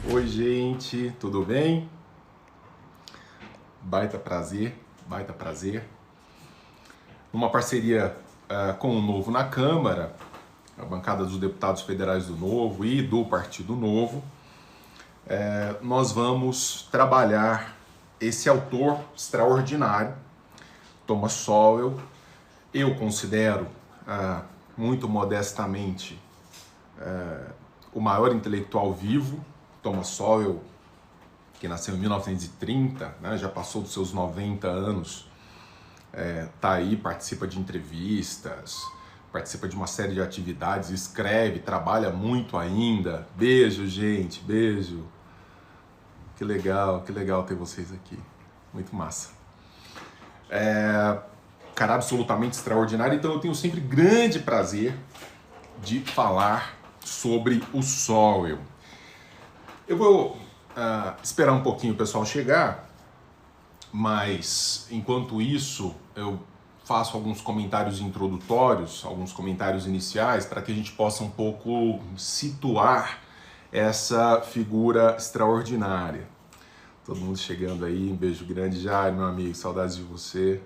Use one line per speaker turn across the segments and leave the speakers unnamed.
Oi, gente, tudo bem? Baita prazer, baita prazer. Uma parceria com o Novo na Câmara, a bancada dos deputados federais do Novo e do Partido Novo, nós vamos trabalhar esse autor extraordinário, Thomas Sowell. Eu considero, muito modestamente, o maior intelectual vivo. Thomas Sowell, que nasceu em 1930, né, já passou dos seus 90 anos, tá aí, participa de entrevistas, participa de uma série de atividades, escreve, trabalha muito ainda. Beijo, gente, beijo. Que legal ter vocês aqui. Muito massa. Cara absolutamente extraordinário, então eu tenho sempre grande prazer de falar sobre o Sowell. Eu vou esperar um pouquinho o pessoal chegar, mas enquanto isso eu faço alguns comentários introdutórios, alguns comentários iniciais, para que a gente possa um pouco situar essa figura extraordinária. Todo mundo chegando aí, um beijo grande, Jair, meu amigo, saudades de você.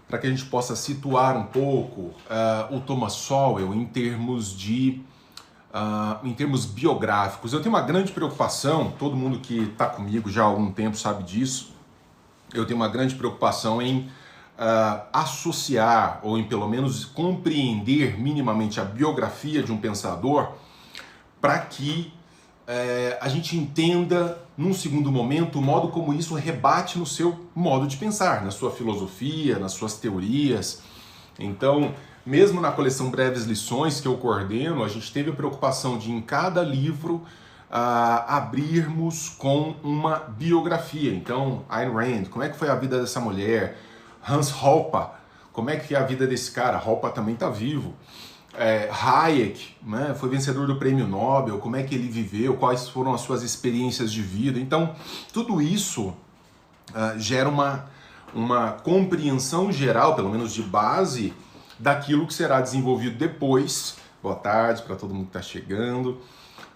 Para que a gente possa situar um pouco o Thomas Sowell em termos biográficos. Eu tenho uma grande preocupação, todo mundo que está comigo já há algum tempo sabe disso, eu tenho uma grande preocupação em associar, ou em pelo menos compreender minimamente a biografia de um pensador, para que a gente entenda, num segundo momento, o modo como isso rebate no seu modo de pensar, na sua filosofia, nas suas teorias. Então, mesmo na coleção Breves Lições que eu coordeno, a gente teve a preocupação de, em cada livro, abrirmos com uma biografia. Então, Ayn Rand, como é que foi a vida dessa mulher? Hans Hoppe, como é que é a vida desse cara? Hoppe também está vivo. Hayek, né, foi vencedor do Prêmio Nobel, como é que ele viveu, quais foram as suas experiências de vida. Então, tudo isso gera uma compreensão geral, pelo menos de base, daquilo que será desenvolvido depois. Boa tarde para todo mundo que está chegando.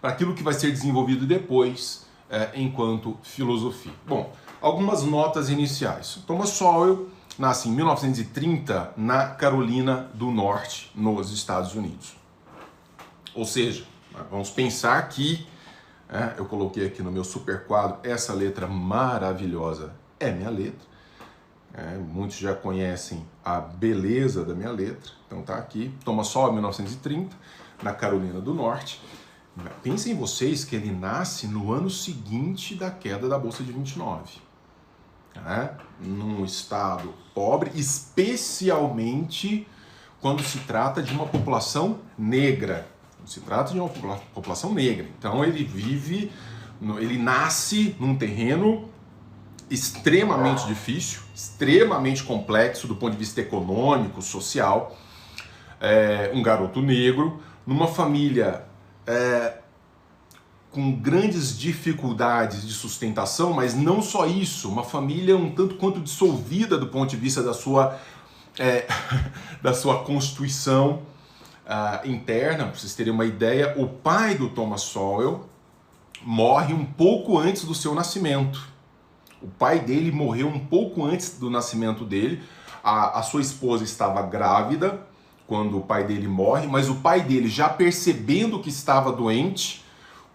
Para aquilo que vai ser desenvolvido depois enquanto filosofia. Bom, algumas notas iniciais. Thomas Sowell nasce em 1930 na Carolina do Norte, nos Estados Unidos. Ou seja, vamos pensar que, eu coloquei aqui no meu super quadro, essa letra maravilhosa é minha letra. Muitos já conhecem a beleza da minha letra, então tá aqui, Thomas Sowell, 1930, na Carolina do Norte. Pensem vocês que ele nasce no ano seguinte da queda da Bolsa de 29. Num estado pobre, especialmente quando se trata de uma população negra. Então ele nasce num terreno extremamente difícil, extremamente complexo do ponto de vista econômico, social. Um garoto negro, numa família com grandes dificuldades de sustentação, mas não só isso, uma família um tanto quanto dissolvida do ponto de vista da sua constituição interna. Para vocês terem uma ideia, o pai do Thomas Sowell morre um pouco antes do seu nascimento. O pai dele morreu um pouco antes do nascimento dele. A sua esposa estava grávida quando o pai dele morre, mas o pai dele, já percebendo que estava doente,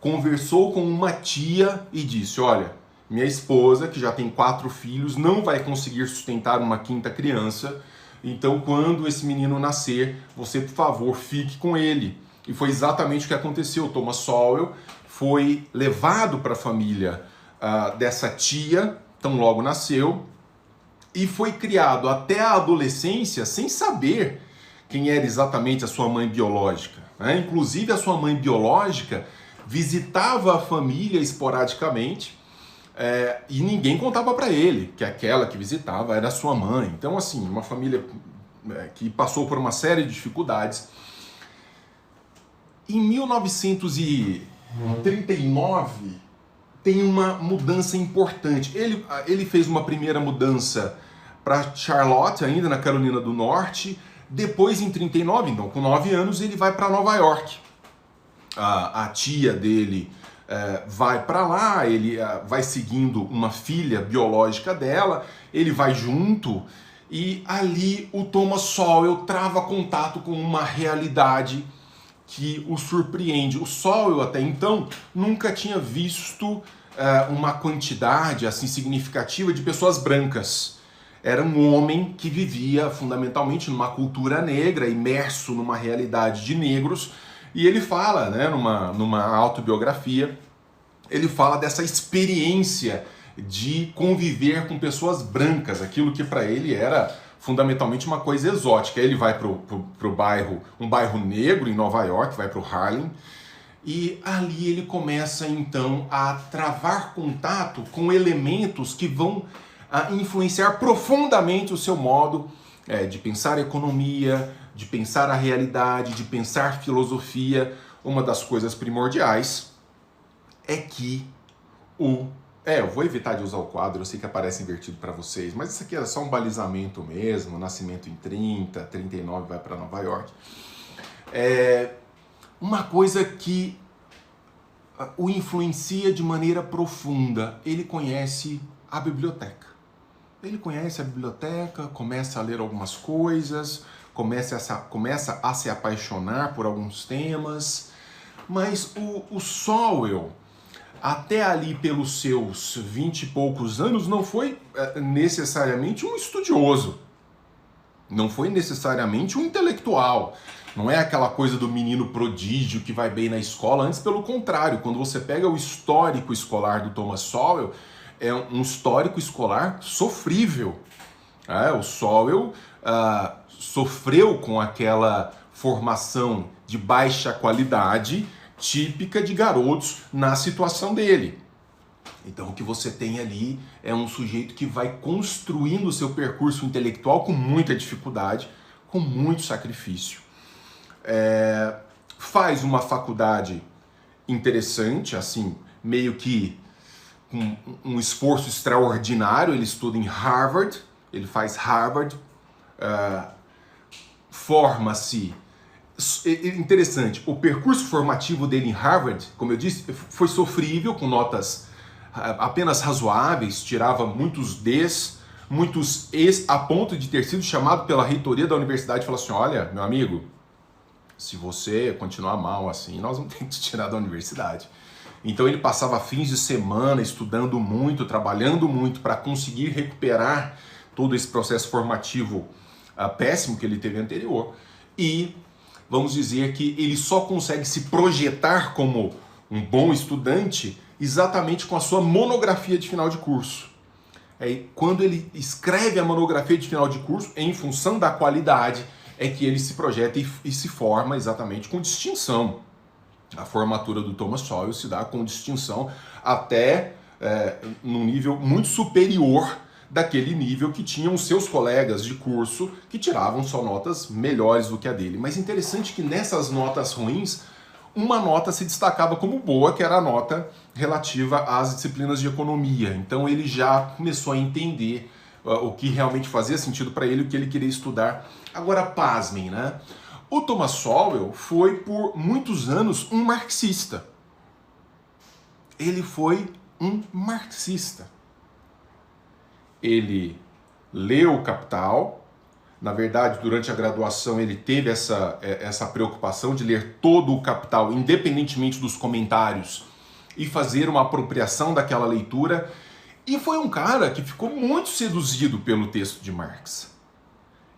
conversou com uma tia e disse: olha, minha esposa, que já tem 4 filhos, não vai conseguir sustentar uma 5ª criança, então quando esse menino nascer, você, por favor, fique com ele. E foi exatamente o que aconteceu. Thomas Sowell foi levado para a família dessa tia, tão logo nasceu, e foi criado até a adolescência sem saber quem era exatamente a sua mãe biológica. Inclusive, a sua mãe biológica visitava a família esporadicamente e ninguém contava para ele que aquela que visitava era a sua mãe. Então, assim, uma família que passou por uma série de dificuldades. Em 1939, tem uma mudança importante. Ele fez uma primeira mudança para Charlotte, ainda na Carolina do Norte. Depois, em 39, então com 9 anos, ele vai para Nova York. A tia dele vai para lá, ele vai seguindo uma filha biológica dela, ele vai junto e ali o Thomas Sowell trava contato com uma realidade que o surpreende. O Sowell até então nunca tinha visto uma quantidade assim significativa de pessoas brancas. Era um homem que vivia fundamentalmente numa cultura negra, imerso numa realidade de negros, e ele fala, né, numa autobiografia, ele fala dessa experiência de conviver com pessoas brancas, aquilo que para ele era fundamentalmente uma coisa exótica. Ele vai pro bairro, um bairro negro em Nova York, vai pro Harlem, e ali ele começa então a travar contato com elementos que vão influenciar profundamente o seu modo de pensar a economia, de pensar a realidade, de pensar filosofia. Uma das coisas primordiais é que eu vou evitar de usar o quadro, eu sei que aparece invertido para vocês, mas isso aqui era só um balizamento mesmo, nascimento em 39 vai para Nova York. Uma coisa que o influencia de maneira profunda, ele conhece a biblioteca. Ele conhece a biblioteca, começa a ler algumas coisas, começa a se apaixonar por alguns temas, mas o Sowell, até ali pelos seus 20 e poucos anos, não foi necessariamente um estudioso, não foi necessariamente um intelectual, não é aquela coisa do menino prodígio que vai bem na escola, antes pelo contrário, quando você pega o histórico escolar do Thomas Sowell, é um histórico escolar sofrível. O Sowell sofreu com aquela formação de baixa qualidade típica de garotos na situação dele. Então o que você tem ali é um sujeito que vai construindo o seu percurso intelectual com muita dificuldade, com muito sacrifício. Faz uma faculdade interessante, assim, meio que com um esforço extraordinário. Ele estuda em Harvard, ele faz Harvard, forma-se. Interessante, o percurso formativo dele em Harvard, como eu disse, foi sofrível, com notas apenas razoáveis, tirava muitos Ds, muitos Es, a ponto de ter sido chamado pela reitoria da universidade e falar assim: olha, meu amigo, se você continuar mal assim, nós vamos ter que te tirar da universidade. Então ele passava fins de semana estudando muito, trabalhando muito para conseguir recuperar todo esse processo formativo péssimo que ele teve anterior. E vamos dizer que ele só consegue se projetar como um bom estudante exatamente com a sua monografia de final de curso. Quando ele escreve a monografia de final de curso, em função da qualidade, é que ele se projeta e se forma exatamente com distinção. A formatura do Thomas Sowell se dá com distinção até num nível muito superior daquele nível que tinham os seus colegas de curso que tiravam só notas melhores do que a dele. Mas interessante que nessas notas ruins, uma nota se destacava como boa, que era a nota relativa às disciplinas de economia. Então ele já começou a entender o que realmente fazia sentido para ele, o que ele queria estudar. Agora, pasmem, né? O Thomas Sowell foi por muitos anos um marxista. Ele foi um marxista. Ele leu o Capital. Na verdade, durante a graduação ele teve essa preocupação de ler todo o Capital, independentemente dos comentários, e fazer uma apropriação daquela leitura. E foi um cara que ficou muito seduzido pelo texto de Marx.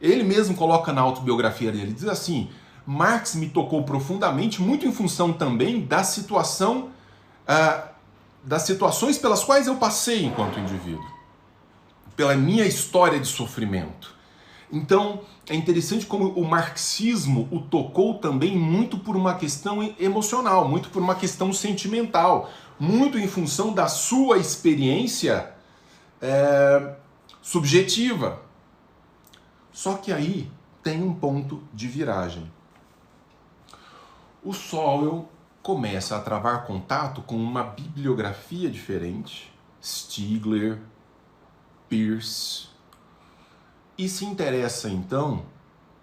Ele mesmo coloca na autobiografia dele, diz assim: Marx me tocou profundamente, muito em função também da situação, das situações pelas quais eu passei enquanto indivíduo, pela minha história de sofrimento. Então, é interessante como o marxismo o tocou também muito por uma questão emocional, muito por uma questão sentimental, muito em função da sua experiência subjetiva. Só que aí tem um ponto de viragem. O Sowell começa a travar contato com uma bibliografia diferente, Stigler, Peirce, e se interessa então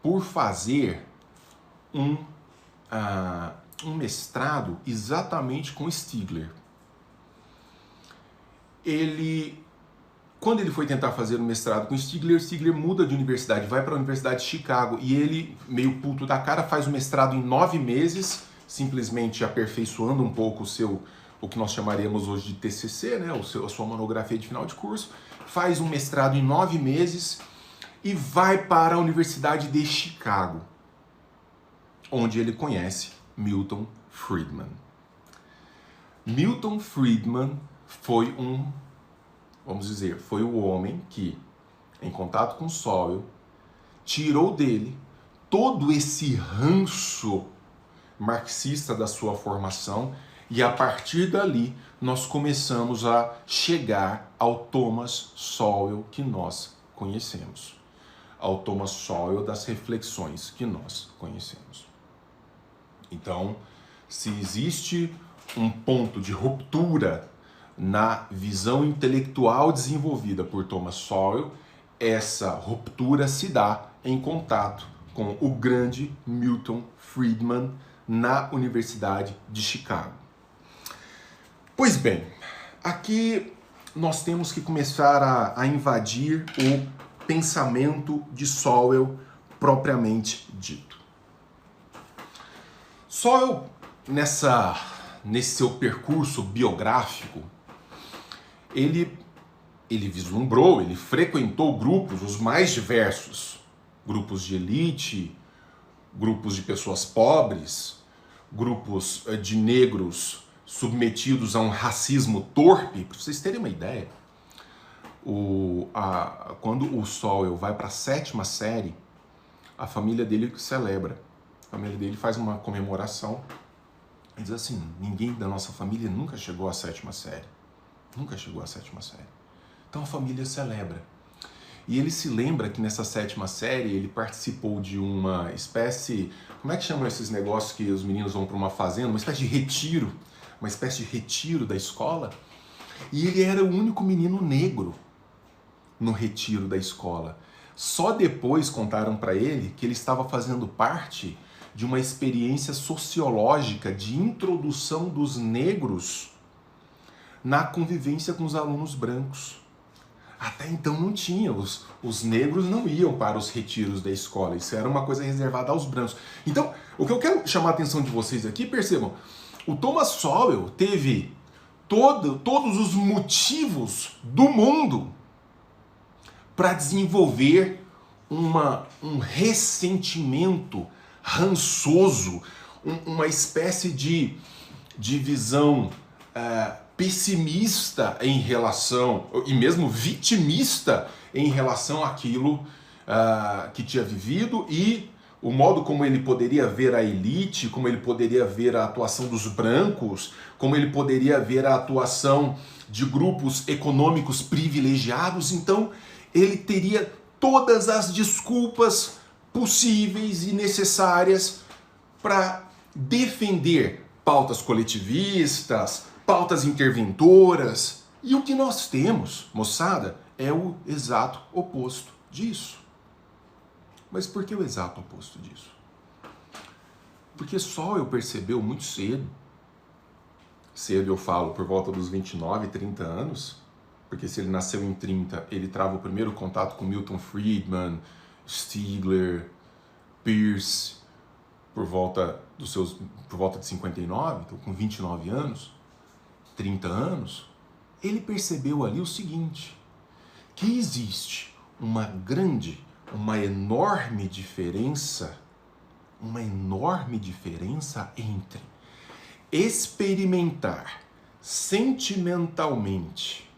por fazer um mestrado exatamente com Stigler. Quando ele foi tentar fazer um mestrado com Stigler, Stigler muda de universidade, vai para a Universidade de Chicago, e ele, meio puto da cara, faz o mestrado em 9 meses, simplesmente aperfeiçoando um pouco o que nós chamaríamos hoje de TCC, né, a sua monografia de final de curso, faz um mestrado em 9 meses e vai para a Universidade de Chicago, onde ele conhece Milton Friedman. Milton Friedman foi foi o homem que, em contato com Sowell, tirou dele todo esse ranço marxista da sua formação, e a partir dali nós começamos a chegar ao Thomas Sowell que nós conhecemos. Ao Thomas Sowell das reflexões que nós conhecemos. Então, se existe um ponto de ruptura na visão intelectual desenvolvida por Thomas Sowell, essa ruptura se dá em contato com o grande Milton Friedman na Universidade de Chicago. Pois bem, aqui nós temos que começar a invadir o pensamento de Sowell propriamente dito. Sowell, nesse seu percurso biográfico, ele vislumbrou, ele frequentou grupos os mais diversos, grupos de elite, grupos de pessoas pobres, grupos de negros submetidos a um racismo torpe. Para vocês terem uma ideia, quando o Sowell vai para a 7ª série, a família dele celebra. A família dele faz uma comemoração e diz assim: ninguém da nossa família nunca chegou à 7ª série. Nunca chegou à 7ª série. Então a família celebra. E ele se lembra que nessa 7ª série ele participou de uma espécie... Como é que chamam esses negócios que os meninos vão para uma fazenda? Uma espécie de retiro. Uma espécie de retiro da escola. E ele era o único menino negro no retiro da escola. Só depois contaram para ele que ele estava fazendo parte de uma experiência sociológica de introdução dos negros na convivência com os alunos brancos. Até então não tinha, os negros não iam para os retiros da escola, isso era uma coisa reservada aos brancos. Então, o que eu quero chamar a atenção de vocês aqui, percebam, o Thomas Sowell teve todos os motivos do mundo para desenvolver um ressentimento rançoso, uma espécie de visão pessimista em relação, e mesmo vitimista em relação àquilo que tinha vivido, e o modo como ele poderia ver a elite, como ele poderia ver a atuação dos brancos, como ele poderia ver a atuação de grupos econômicos privilegiados. Então ele teria todas as desculpas possíveis e necessárias para defender pautas coletivistas, pautas interventoras. E o que nós temos, moçada, é o exato oposto disso. Mas por que o exato oposto disso? Porque Sowell percebeu muito cedo, eu falo por volta dos 29, 30 anos, porque se ele nasceu em 30, ele trava o primeiro contato com Milton Friedman, Stigler, Peirce, por volta de 59, então com 29 anos, 30 anos, ele percebeu ali o seguinte, que existe uma enorme diferença entre experimentar sentimentalmente,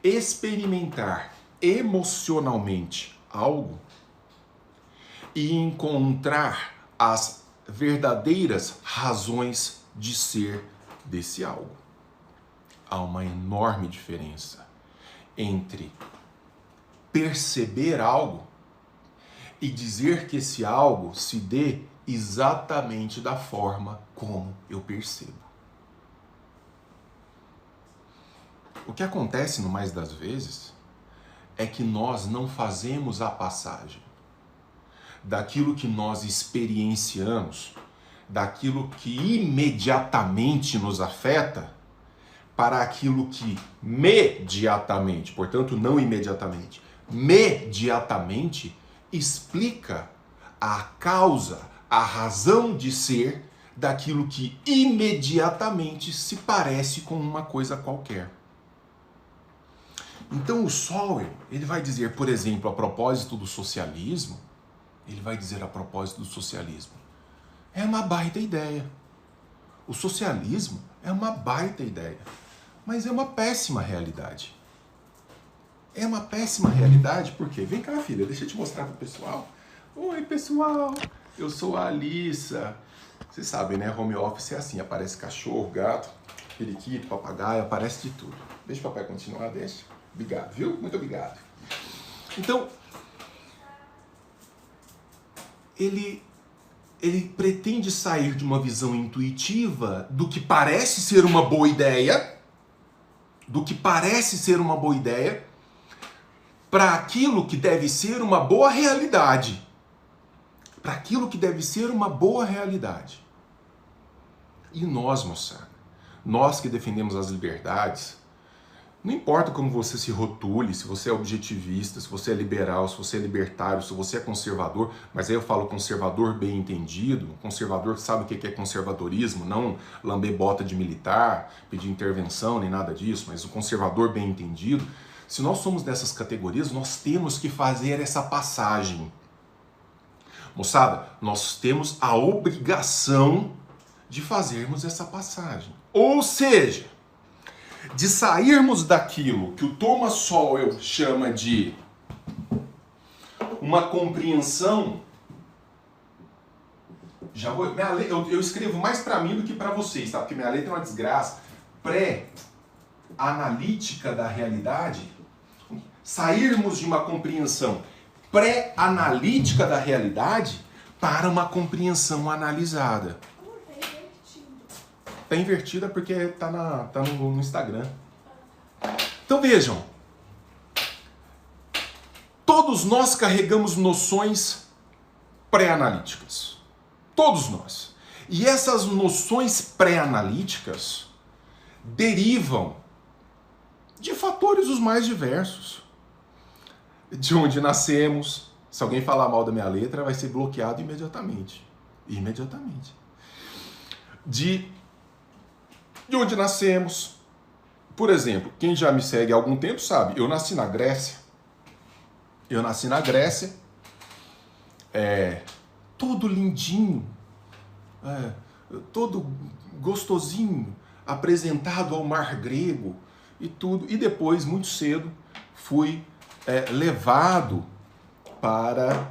experimentar emocionalmente algo e encontrar as verdadeiras razões de ser desse algo. Há uma enorme diferença entre perceber algo e dizer que esse algo se dê exatamente da forma como eu percebo. O que acontece no mais das vezes é que nós não fazemos a passagem daquilo que nós experienciamos, daquilo que imediatamente nos afeta para aquilo que mediatamente, portanto não imediatamente, mediatamente explica a causa, a razão de ser daquilo que imediatamente se parece com uma coisa qualquer. Então o Sowell, ele vai dizer, por exemplo, a propósito do socialismo, ele vai dizer a propósito do socialismo, é uma baita ideia. O socialismo é uma baita ideia, mas é uma péssima realidade. É uma péssima realidade, por quê? Vem cá, filha, deixa eu te mostrar pro pessoal. Oi, pessoal, eu sou a Alissa. Vocês sabem, né? Home office é assim, aparece cachorro, gato, periquito, papagaio, aparece de tudo. Deixa o papai continuar, deixa. Obrigado, viu? Muito obrigado. Então, ele pretende sair de uma visão intuitiva do que parece ser uma boa ideia, para aquilo que deve ser uma boa realidade. Para aquilo que deve ser uma boa realidade. E nós, moçada, nós que defendemos as liberdades, não importa como você se rotule, se você é objetivista, se você é liberal, se você é libertário, se você é conservador, mas aí eu falo conservador bem entendido, conservador que sabe o que é conservadorismo, não lamber bota de militar, pedir intervenção, nem nada disso, mas o conservador bem entendido. Se nós somos dessas categorias, nós temos que fazer essa passagem. Moçada, nós temos a obrigação de fazermos essa passagem. Ou seja, de sairmos daquilo que o Thomas Sowell chama de uma compreensão. Eu escrevo mais para mim do que para vocês, tá? Porque minha letra é uma desgraça. Pré-analítica da realidade. Sairmos de uma compreensão pré-analítica da realidade para uma compreensão analisada. Tá invertida porque tá no Instagram. Então vejam, todos nós carregamos noções pré-analíticas. Todos nós. E essas noções pré-analíticas derivam de fatores os mais diversos. De onde nascemos. Se alguém falar mal da minha letra, vai ser bloqueado imediatamente. Imediatamente. De onde nascemos. Por exemplo, quem já me segue há algum tempo sabe, eu nasci na Grécia. Todo lindinho, todo gostosinho, apresentado ao mar grego e tudo. E depois, muito cedo, fui levado para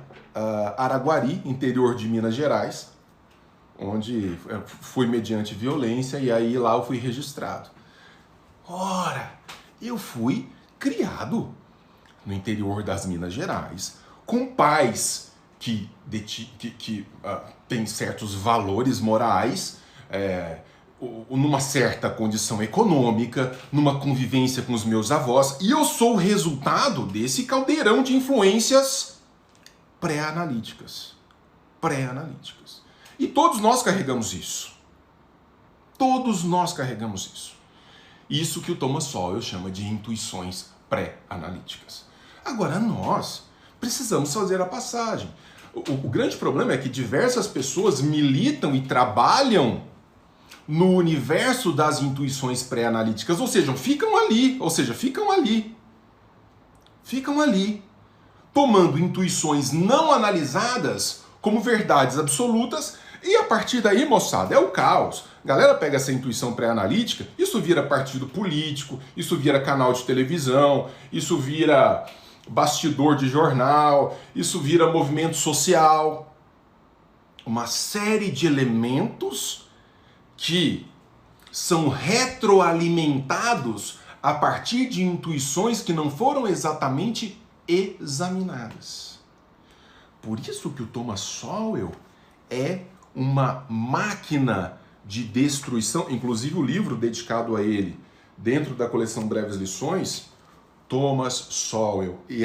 Araguari, interior de Minas Gerais, onde fui mediante violência e aí lá eu fui registrado. Ora, eu fui criado no interior das Minas Gerais, com pais que têm certos valores morais, numa certa condição econômica, numa convivência com os meus avós, e eu sou o resultado desse caldeirão de influências pré-analíticas. Pré-analíticas. E todos nós carregamos isso. Todos nós carregamos isso. Isso que o Thomas Sowell chama de intuições pré-analíticas. Agora, nós precisamos fazer a passagem. O grande problema é que diversas pessoas militam e trabalham no universo das intuições pré-analíticas, ou seja, ficam ali, tomando intuições não analisadas como verdades absolutas, e a partir daí, moçada, é o caos. A galera pega essa intuição pré-analítica, isso vira partido político, isso vira canal de televisão, isso vira bastidor de jornal, isso vira movimento social. Uma série de elementos que são retroalimentados a partir de intuições que não foram exatamente examinadas. Por isso que o Thomas Sowell é uma máquina de destruição, inclusive o livro dedicado a ele, dentro da coleção Breves Lições, Thomas Sowell, e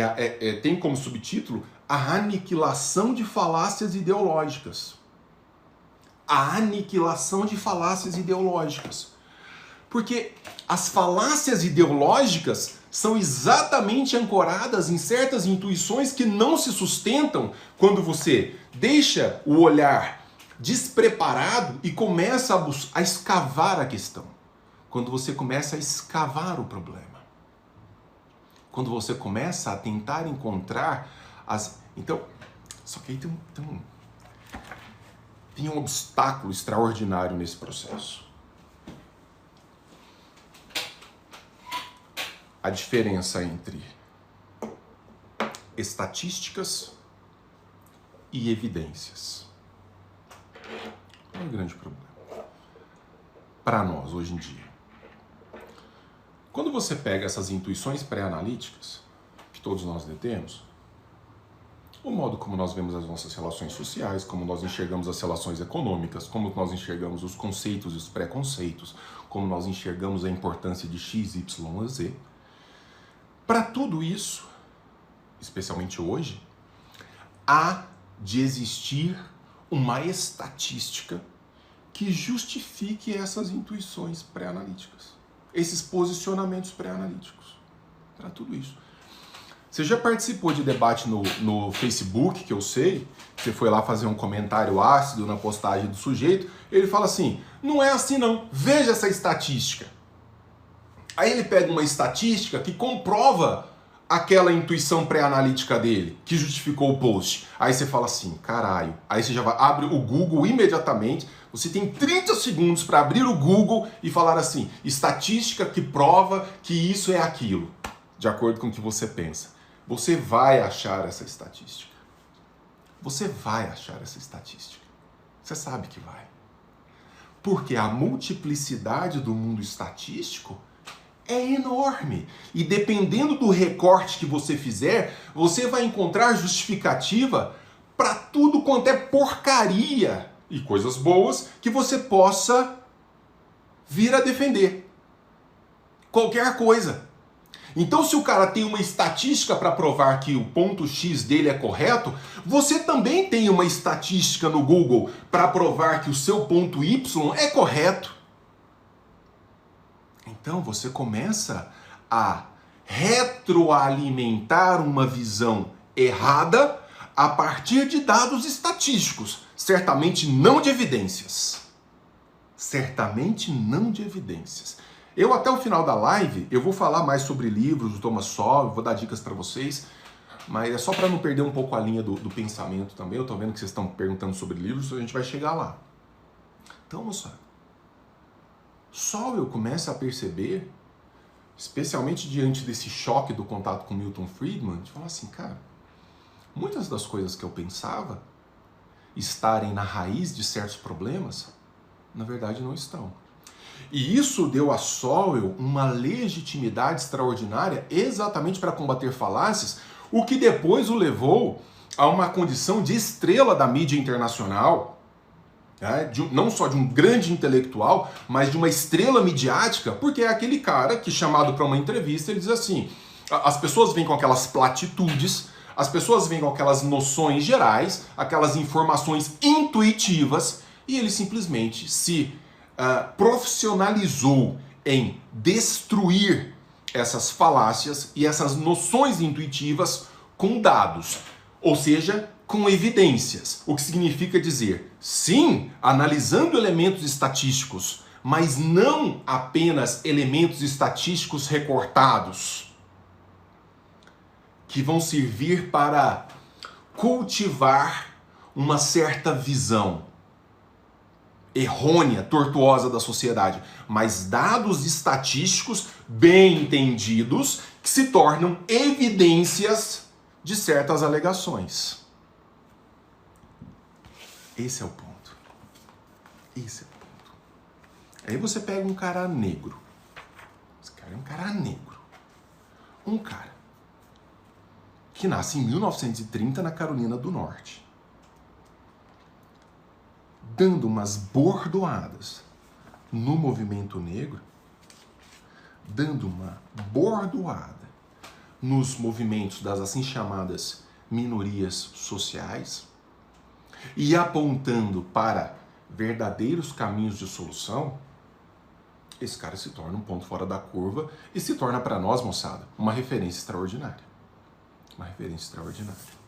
tem como subtítulo A Aniquilação de Falácias Ideológicas. a aniquilação de falácias ideológicas. Porque as falácias ideológicas são exatamente ancoradas em certas intuições que não se sustentam quando você deixa o olhar despreparado e começa a escavar a questão. Quando você começa a escavar o problema. Quando você começa a tentar encontrar as... Então, só que aí tem um obstáculo extraordinário nesse processo. A diferença entre estatísticas e evidências. É um grande problema para nós hoje em dia. Quando você pega essas intuições pré-analíticas, que todos nós detemos, o modo como nós vemos as nossas relações sociais, como nós enxergamos as relações econômicas, como nós enxergamos os conceitos e os preconceitos, como nós enxergamos a importância de X, Y, Z, para tudo isso, especialmente hoje, há de existir uma estatística que justifique essas intuições pré-analíticas, esses posicionamentos pré-analíticos, para tudo isso. Você já participou de debate no Facebook, que eu sei, você foi lá fazer um comentário ácido na postagem do sujeito, ele fala assim, não é assim não, veja essa estatística. Aí ele pega uma estatística que comprova aquela intuição pré-analítica dele, que justificou o post. Aí você fala assim, caralho. Aí você já abre o Google imediatamente. Você tem 30 segundos para abrir o Google e falar assim, estatística que prova que isso é aquilo, de acordo com o que você pensa. Você vai achar essa estatística. Você vai achar essa estatística. Você sabe que vai. Porque a multiplicidade do mundo estatístico é enorme. E dependendo do recorte que você fizer, você vai encontrar justificativa para tudo quanto é porcaria e coisas boas que você possa vir a defender. Qualquer coisa. Então, se o cara tem uma estatística para provar que o ponto X dele é correto, você também tem uma estatística no Google para provar que o seu ponto Y é correto. Então você começa a retroalimentar uma visão errada a partir de dados estatísticos, certamente não de evidências. Certamente não de evidências. Eu até o final da live, eu vou falar mais sobre livros do Thomas Sowell, vou dar dicas para vocês, mas é só para não perder um pouco a linha do pensamento também. Eu tô vendo que vocês estão perguntando sobre livros, a gente vai chegar lá. Então, moçada, Sowell começa a perceber, especialmente diante desse choque do contato com Milton Friedman, de falar assim, cara, muitas das coisas que eu pensava estarem na raiz de certos problemas, na verdade não estão. E isso deu a Sowell uma legitimidade extraordinária exatamente para combater falácias, o que depois o levou a uma condição de estrela da mídia internacional, não só de um grande intelectual, mas de uma estrela midiática, porque é aquele cara que, chamado para uma entrevista, ele diz assim, as pessoas vêm com aquelas platitudes, as pessoas vêm com aquelas noções gerais, aquelas informações intuitivas, e ele simplesmente se profissionalizou em destruir essas falácias e essas noções intuitivas com dados, ou seja, com evidências, o que significa dizer, sim, analisando elementos estatísticos, mas não apenas elementos estatísticos recortados, que vão servir para cultivar uma certa visão errônea, tortuosa da sociedade, mas dados estatísticos bem entendidos que se tornam evidências de certas alegações. Esse é o ponto. Esse é o ponto. Aí você pega um cara negro. Esse cara é um cara negro. Um cara que nasce em 1930 na Carolina do Norte, dando umas bordoadas no movimento negro, dando uma bordoada nos movimentos das assim chamadas minorias sociais e apontando para verdadeiros caminhos de solução, esse cara se torna um ponto fora da curva e se torna para nós, moçada, uma referência extraordinária. Uma referência extraordinária.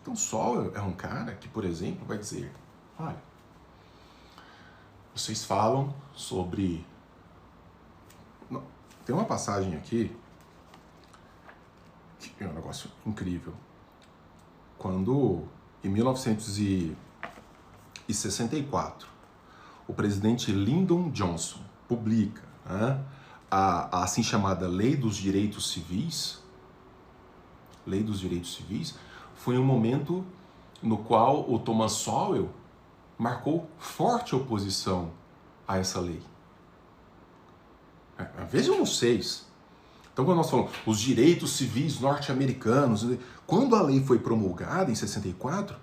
Então Sowell é um cara que, por exemplo, vai dizer, olha, vocês falam sobre... Não, tem uma passagem aqui que é um negócio incrível. Quando, em 1964, o presidente Lyndon Johnson publica, né, a assim chamada Lei dos Direitos Civis, foi um momento no qual o Thomas Sowell marcou forte oposição a essa lei. Vejam vocês. Então, quando nós falamos os direitos civis norte-americanos, quando a lei foi promulgada em 64,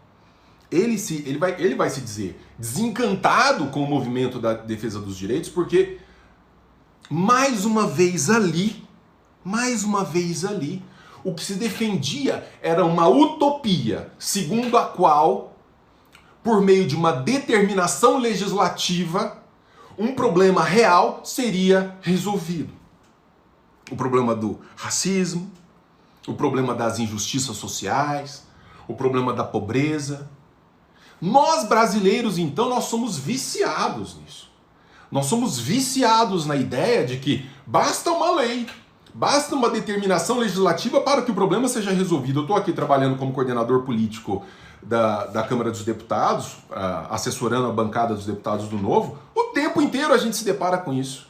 ele vai se dizer desencantado com o movimento da defesa dos direitos, porque mais uma vez ali, o que se defendia era uma utopia, segundo a qual, por meio de uma determinação legislativa, um problema real seria resolvido. O problema do racismo, o problema das injustiças sociais, o problema da pobreza. Nós brasileiros, então, nós somos viciados nisso. Nós somos viciados na ideia de que basta uma lei, basta uma determinação legislativa para que o problema seja resolvido. Eu estou aqui trabalhando como coordenador político da Câmara dos Deputados, assessorando a bancada dos deputados do Novo. O tempo inteiro a gente se depara com isso.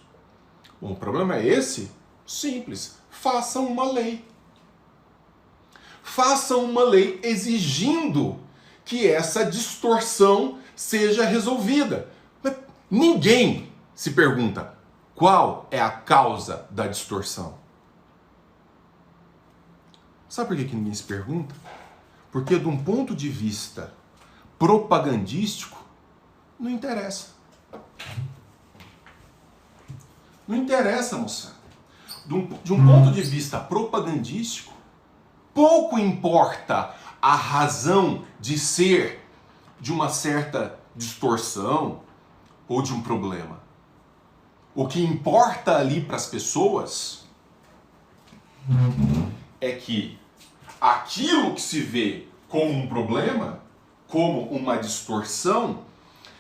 Bom, o problema é esse? Simples. Façam uma lei. Façam uma lei exigindo que essa distorção seja resolvida. Mas ninguém se pergunta qual é a causa da distorção. Sabe por que ninguém se pergunta? Porque, de um ponto de vista propagandístico, não interessa. Não interessa, moçada. De um ponto de vista propagandístico, pouco importa a razão de ser de uma certa distorção ou de um problema. O que importa ali para as pessoas é que aquilo que se vê como um problema, como uma distorção,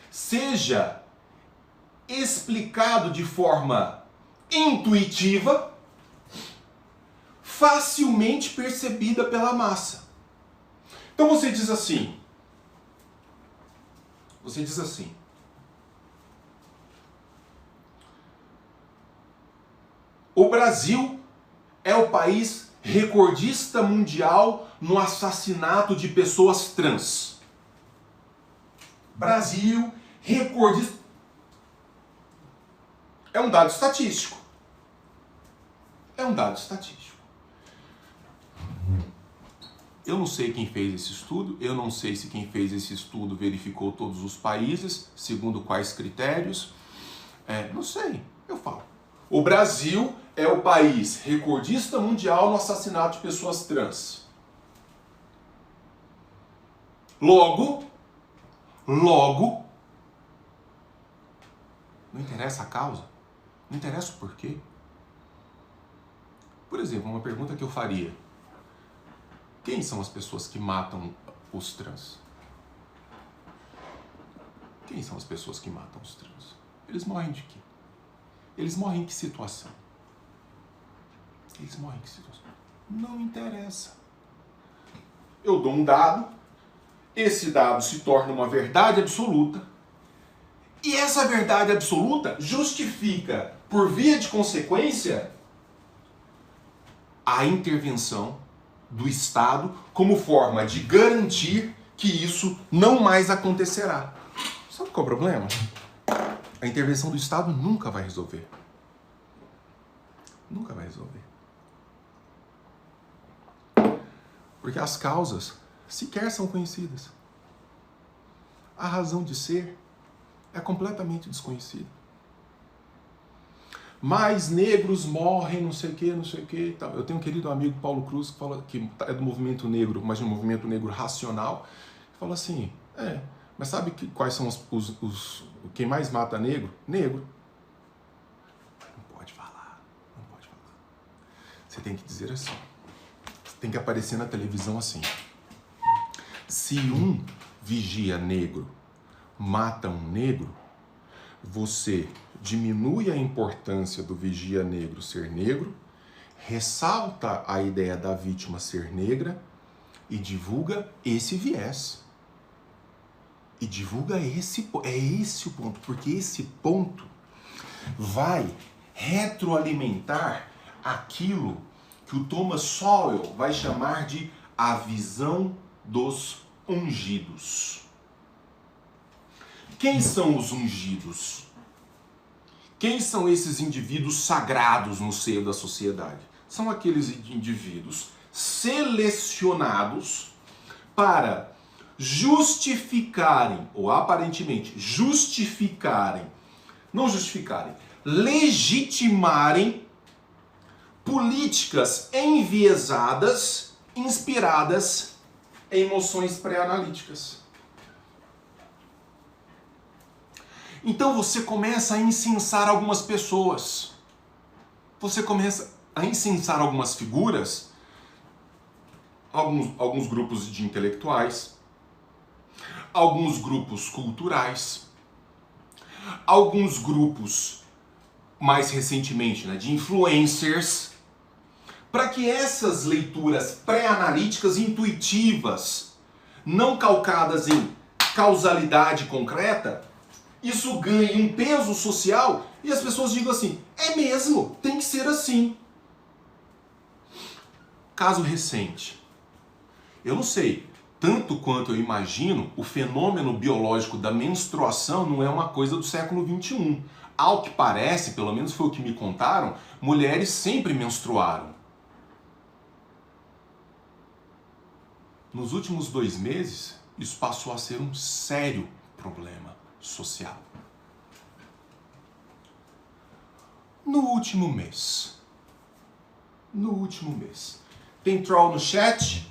seja explicado de forma intuitiva, facilmente percebida pela massa. Então você diz assim, o Brasil é o país recordista mundial no assassinato de pessoas trans. Brasil, recordista. É um dado estatístico. Eu não sei quem fez esse estudo, eu não sei se quem fez esse estudo verificou todos os países, segundo quais critérios. Não sei, eu falo. O Brasil é o país recordista mundial no assassinato de pessoas trans. Logo, não interessa a causa, não interessa o porquê. Por exemplo, uma pergunta que eu faria: quem são as pessoas que matam os trans? Quem são as pessoas que matam os trans? Eles morrem de quê? Eles morrem em que situação? Não interessa. Eu dou um dado, esse dado se torna uma verdade absoluta, e essa verdade absoluta justifica, por via de consequência, a intervenção do Estado como forma de garantir que isso não mais acontecerá. Sabe qual é o problema? A intervenção do Estado nunca vai resolver. Nunca vai resolver. Porque as causas sequer são conhecidas. A razão de ser é completamente desconhecida. Mais negros morrem, não sei o que. Eu tenho um querido amigo, Paulo Cruz, que fala que é do movimento negro, mas de um movimento negro racional, que fala assim, Mas sabe quais são quem mais mata negro? Negro. Não pode falar, não pode falar. Você tem que dizer assim. Você tem que aparecer na televisão assim. Se um vigia negro mata um negro, você diminui a importância do vigia negro ser negro, ressalta a ideia da vítima ser negra e divulga esse viés. E divulga é esse o ponto, porque esse ponto vai retroalimentar aquilo que o Thomas Sowell vai chamar de a visão dos ungidos. Quem são os ungidos? Quem são esses indivíduos sagrados no seio da sociedade? São aqueles indivíduos selecionados para justificarem, ou aparentemente justificarem, não justificarem, legitimarem políticas enviesadas, inspiradas em emoções pré-analíticas. Então você começa a incensar algumas pessoas. Você começa a incensar algumas figuras, alguns grupos de intelectuais, alguns grupos culturais, alguns grupos, mais recentemente, de influencers, para que essas leituras pré-analíticas intuitivas, não calcadas em causalidade concreta, isso ganhe um peso social e as pessoas digam assim, é mesmo, tem que ser assim. Caso recente. Eu não sei, tanto quanto eu imagino, o fenômeno biológico da menstruação não é uma coisa do século XXI. Ao que parece, pelo menos foi o que me contaram, mulheres sempre menstruaram. Nos últimos 2 meses, isso passou a ser um sério problema social. No último mês, tem troll no chat?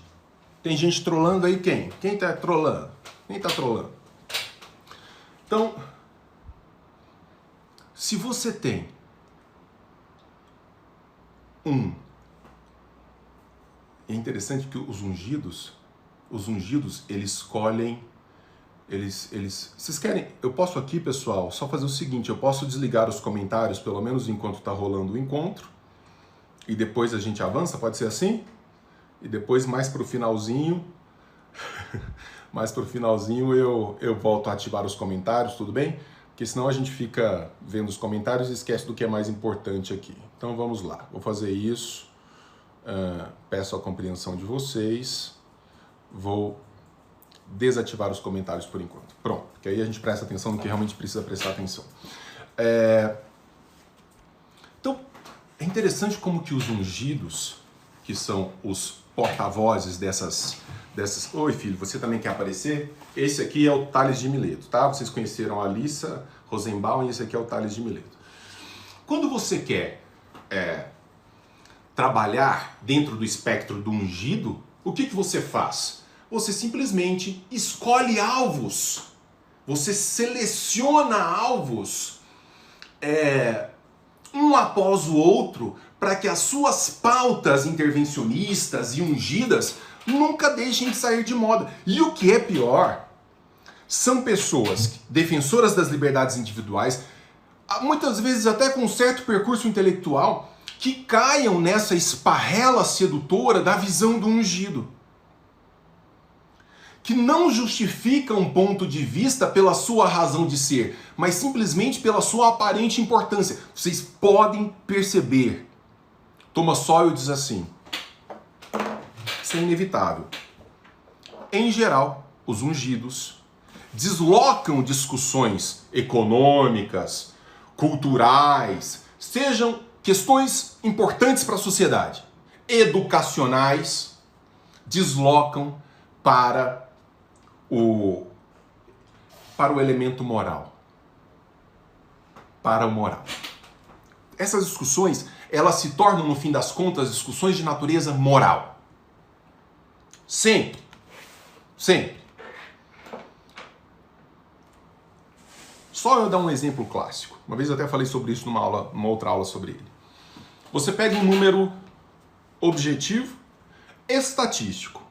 Tem gente trollando aí quem? Quem tá trollando? Quem tá trollando? Então, se você tem é interessante que os ungidos, eles escolhem, vocês querem, eu posso aqui, pessoal, só fazer o seguinte, eu posso desligar os comentários, pelo menos enquanto tá rolando o encontro, e depois a gente avança, pode ser assim? E depois, mais pro finalzinho, eu volto a ativar os comentários, tudo bem? Porque senão a gente fica vendo os comentários e esquece do que é mais importante aqui. Então vamos lá, vou fazer isso, peço a compreensão de vocês, vou desativar os comentários por enquanto. Pronto, que aí a gente presta atenção no que realmente precisa prestar atenção. Então, é interessante como que os ungidos, que são os porta-vozes dessas... Oi, filho, você também quer aparecer? Esse aqui é o Tales de Mileto, tá? Vocês conheceram a Alissa Rosenbaum e esse aqui é o Tales de Mileto. Quando você quer trabalhar dentro do espectro do ungido, o que você faz? Você simplesmente escolhe alvos. Você seleciona alvos um após o outro para que as suas pautas intervencionistas e ungidas nunca deixem de sair de moda. E o que é pior, são pessoas defensoras das liberdades individuais, muitas vezes até com um certo percurso intelectual, que caiam nessa esparrela sedutora da visão do ungido. Que não justifica um ponto de vista pela sua razão de ser, mas simplesmente pela sua aparente importância. Vocês podem perceber. Thomas Sowell diz assim, isso é inevitável. Em geral, os ungidos deslocam discussões econômicas, culturais, sejam questões importantes para a sociedade, educacionais, deslocam para o elemento moral. Para o moral. Essas discussões, elas se tornam, no fim das contas, discussões de natureza moral. Sempre. Sempre. Só eu dar um exemplo clássico. Uma vez eu até falei sobre isso numa outra aula sobre ele. Você pega um número objetivo, estatístico.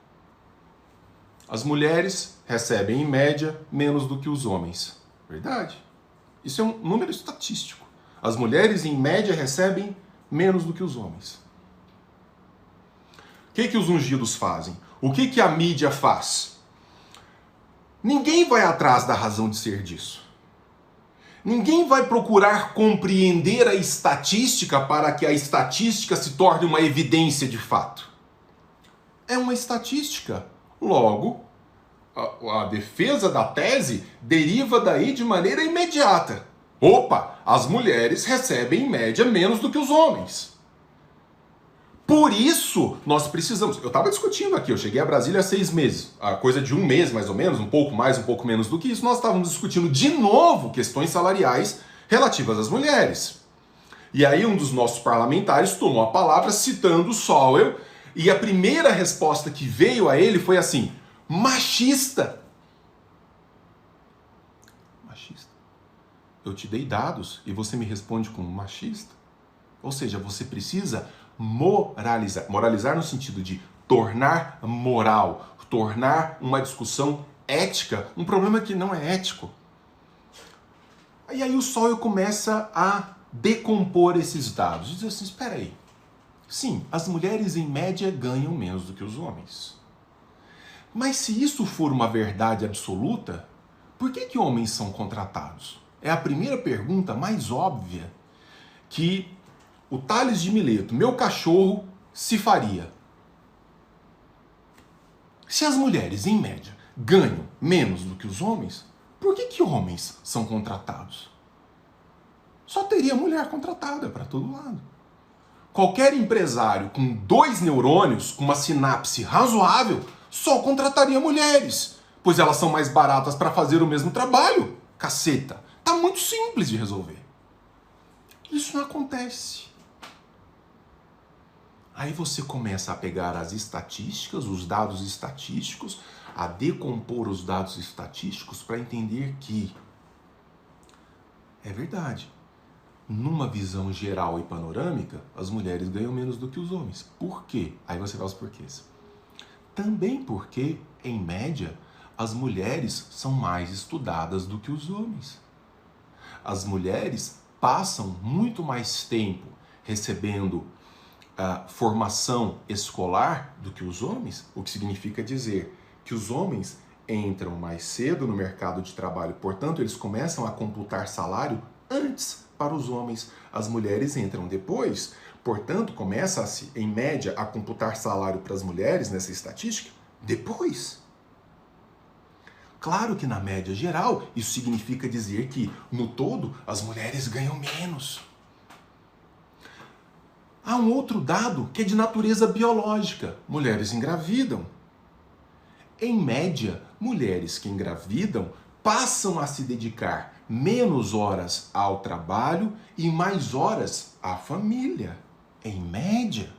As mulheres recebem, em média, menos do que os homens. Verdade. Isso é um número estatístico. As mulheres, em média, recebem menos do que os homens. O que os ungidos fazem? O que a mídia faz? Ninguém vai atrás da razão de ser disso. Ninguém vai procurar compreender a estatística para que a estatística se torne uma evidência de fato. É uma estatística. Logo, a defesa da tese deriva daí de maneira imediata. Opa, as mulheres recebem em média menos do que os homens. Por isso, nós precisamos... Eu estava discutindo aqui, eu cheguei a Brasília há 6 meses. A coisa de 1 mês, mais ou menos, um pouco mais, um pouco menos do que isso, nós estávamos discutindo de novo questões salariais relativas às mulheres. E aí um dos nossos parlamentares tomou a palavra citando Sowell, e a primeira resposta que veio a ele foi assim: machista. Machista. Eu te dei dados e você me responde como machista? Ou seja, você precisa moralizar. Moralizar no sentido de tornar moral, tornar uma discussão ética um problema que não é ético. E aí o Sowell começa a decompor esses dados. Diz assim, espera aí. Sim, as mulheres em média ganham menos do que os homens. Mas se isso for uma verdade absoluta, por que homens são contratados? É a primeira pergunta mais óbvia que o Tales de Mileto, meu cachorro, se faria. Se as mulheres, em média, ganham menos do que os homens, por que homens são contratados? Só teria mulher contratada para todo lado. Qualquer empresário com 2 neurônios, com uma sinapse razoável, só contrataria mulheres, pois elas são mais baratas para fazer o mesmo trabalho. Caceta, tá muito simples de resolver. Isso não acontece. Aí você começa a pegar as estatísticas, os dados estatísticos, a decompor os dados estatísticos para entender que é verdade. Numa visão geral e panorâmica, as mulheres ganham menos do que os homens. Por quê? Aí você vai aos porquês. Também porque, em média, as mulheres são mais estudadas do que os homens. As mulheres passam muito mais tempo recebendo formação escolar do que os homens, o que significa dizer que os homens entram mais cedo no mercado de trabalho, portanto, eles começam a computar salário antes para os homens. As mulheres entram depois, portanto, começa-se, em média, a computar salário para as mulheres nessa estatística depois. Claro que na média geral, isso significa dizer que, no todo, as mulheres ganham menos. Há um outro dado que é de natureza biológica. Mulheres engravidam. Em média, mulheres que engravidam passam a se dedicar menos horas ao trabalho e mais horas à família. Em média.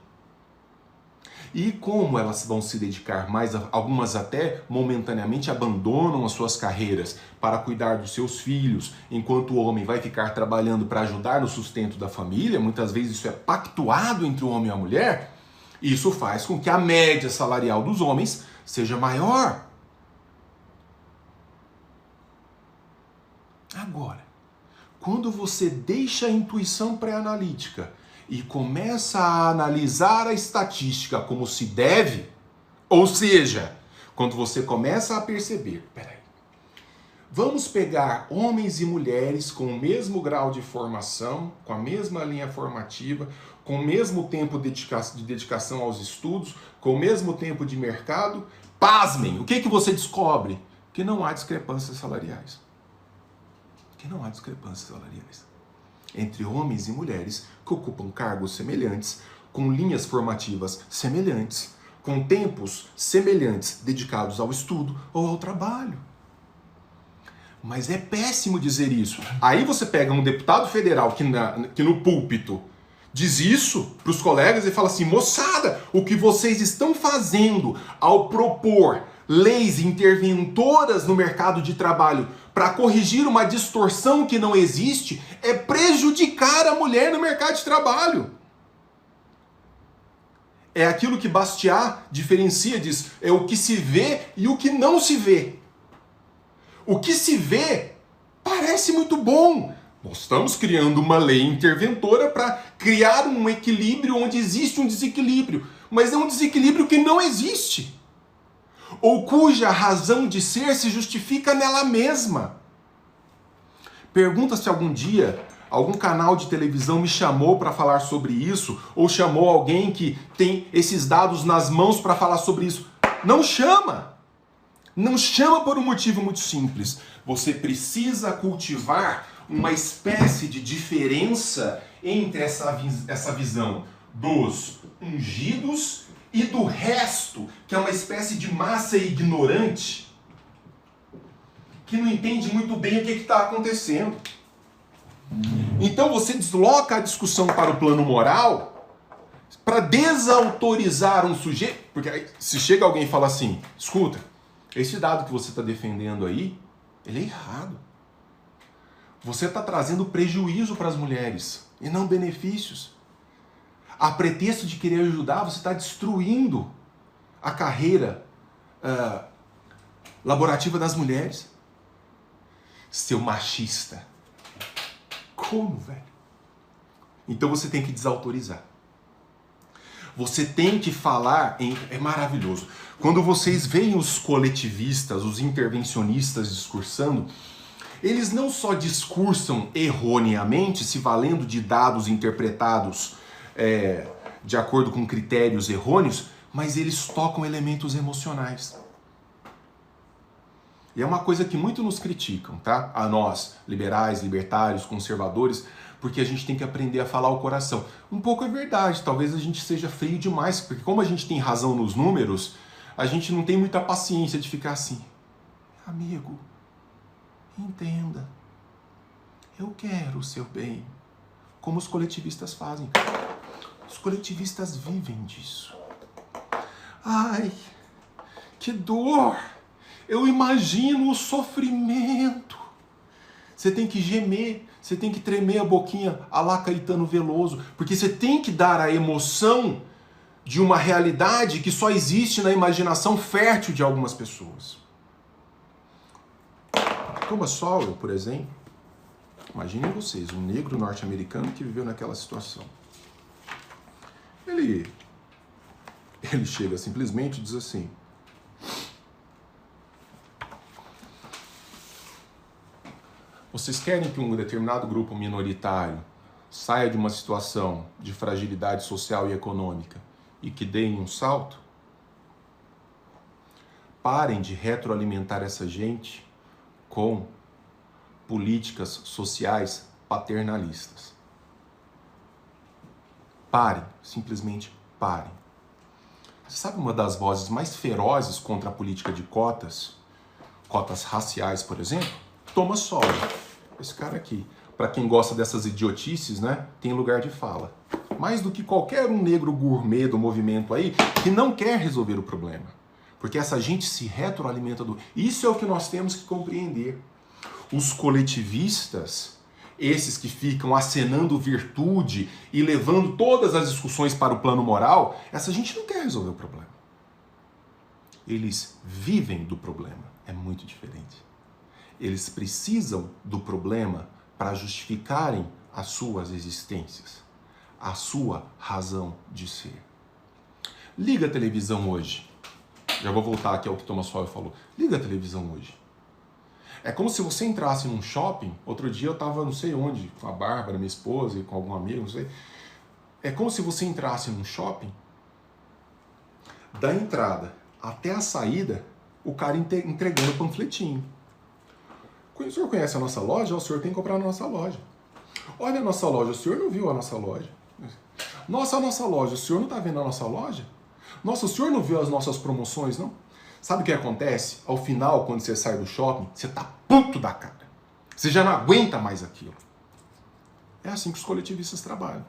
E como elas vão se dedicar mais, algumas até momentaneamente abandonam as suas carreiras para cuidar dos seus filhos, enquanto o homem vai ficar trabalhando para ajudar no sustento da família, muitas vezes isso é pactuado entre o homem e a mulher, isso faz com que a média salarial dos homens seja maior. Agora, quando você deixa a intuição pré-analítica e começa a analisar a estatística como se deve, ou seja, quando você começa a perceber, peraí, vamos pegar homens e mulheres com o mesmo grau de formação, com a mesma linha formativa, com o mesmo tempo de dedicação aos estudos, com o mesmo tempo de mercado, pasmem, o que você descobre? Que não há discrepâncias salariais. Que não há discrepâncias salariais entre homens e mulheres que ocupam cargos semelhantes, com linhas formativas semelhantes, com tempos semelhantes dedicados ao estudo ou ao trabalho. Mas é péssimo dizer isso. Aí você pega um deputado federal que no púlpito diz isso para os colegas e fala assim, moçada, o que vocês estão fazendo ao propor leis interventoras no mercado de trabalho para corrigir uma distorção que não existe é prejudicar a mulher no mercado de trabalho. É aquilo que Bastiat diferencia, diz, é o que se vê e o que não se vê. O que se vê parece muito bom. Nós estamos criando uma lei interventora para criar um equilíbrio onde existe um desequilíbrio, mas é um desequilíbrio que não existe, ou cuja razão de ser se justifica nela mesma. Pergunta se algum dia algum canal de televisão me chamou para falar sobre isso, ou chamou alguém que tem esses dados nas mãos para falar sobre isso. Não chama! Não chama por um motivo muito simples. Você precisa cultivar uma espécie de diferença entre essa visão dos ungidos e do resto, que é uma espécie de massa ignorante, que não entende muito bem o que está acontecendo. Então você desloca a discussão para o plano moral para desautorizar um sujeito, porque aí, se chega alguém e fala assim, escuta, esse dado que você está defendendo aí, ele é errado. Você está trazendo prejuízo para as mulheres e não benefícios. A pretexto de querer ajudar, você está destruindo a carreira laborativa das mulheres. Seu machista. Como, velho? Então você tem que desautorizar. Você tem que falar em... É maravilhoso. Quando vocês veem os coletivistas, os intervencionistas discursando, eles não só discursam erroneamente, se valendo de dados interpretados de acordo com critérios errôneos, mas eles tocam elementos emocionais. E é uma coisa que muito nos criticam, tá? A nós, liberais, libertários, conservadores, porque a gente tem que aprender a falar o coração. Um pouco é verdade, talvez a gente seja frio demais, porque como a gente tem razão nos números, a gente não tem muita paciência de ficar assim. Amigo, entenda, eu quero o seu bem, como os coletivistas fazem. Os coletivistas vivem disso. Ai, que dor! Eu imagino o sofrimento. Você tem que gemer, você tem que tremer a boquinha a lá Caetano Veloso, porque você tem que dar a emoção de uma realidade que só existe na imaginação fértil de algumas pessoas. Thomas Sowell, por exemplo, imaginem vocês, um negro norte-americano que viveu naquela situação. Ele chega simplesmente e diz assim: vocês querem que um determinado grupo minoritário saia de uma situação de fragilidade social e econômica e que deem um salto? Parem de retroalimentar essa gente com políticas sociais paternalistas. Parem, simplesmente parem. Você sabe uma das vozes mais ferozes contra a política de cotas raciais, por exemplo? Thomas Sowell, esse cara aqui. Para quem gosta dessas idiotices, né, tem lugar de fala. Mais do que qualquer um negro gourmet do movimento aí, que não quer resolver o problema. Porque essa gente se retroalimenta do... Isso é o que nós temos que compreender. Os coletivistas, esses que ficam acenando virtude e levando todas as discussões para o plano moral, essa gente não quer resolver o problema. Eles vivem do problema. É muito diferente. Eles precisam do problema para justificarem as suas existências, a sua razão de ser. Liga a televisão hoje. Já vou voltar aqui ao que Thomas Sowell falou. Liga a televisão hoje. É como se você entrasse num shopping. Outro dia eu estava não sei onde, com a Bárbara, minha esposa, e com algum amigo, não sei. É como se você entrasse num shopping, da entrada até a saída, o cara entregando panfletinho. O senhor conhece a nossa loja? O senhor tem que comprar na nossa loja. Olha a nossa loja, o senhor não viu a nossa loja? Nossa, a nossa loja, o senhor não está vendo a nossa loja? Nossa, o senhor não viu as nossas promoções, não? Sabe o que acontece? Ao final, quando você sai do shopping, você tá puto da cara. Você já não aguenta mais aquilo. É assim que os coletivistas trabalham.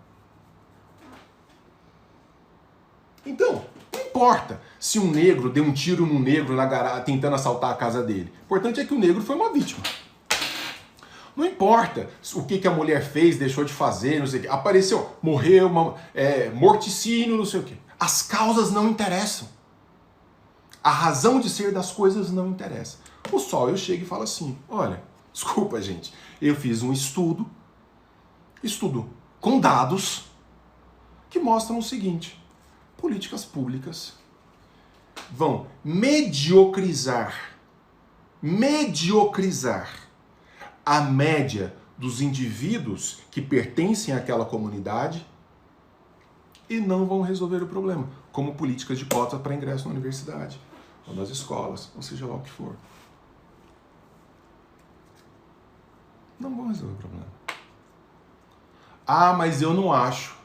Então, não importa se um negro deu um tiro num negro na garagem tentando assaltar a casa dele. O importante é que o negro foi uma vítima. Não importa o que a mulher fez, deixou de fazer, não sei o que. Apareceu, morreu, morticínio, não sei o que. As causas não interessam. A razão de ser das coisas não interessa. O Sol, eu chego e falo assim, olha, desculpa, gente, eu fiz um estudo com dados que mostram o seguinte: políticas públicas vão mediocrizar a média dos indivíduos que pertencem àquela comunidade e não vão resolver o problema, como políticas de cota para ingresso na universidade, ou nas escolas, ou seja lá o que for. Não vão resolver o problema. Ah, mas eu não acho.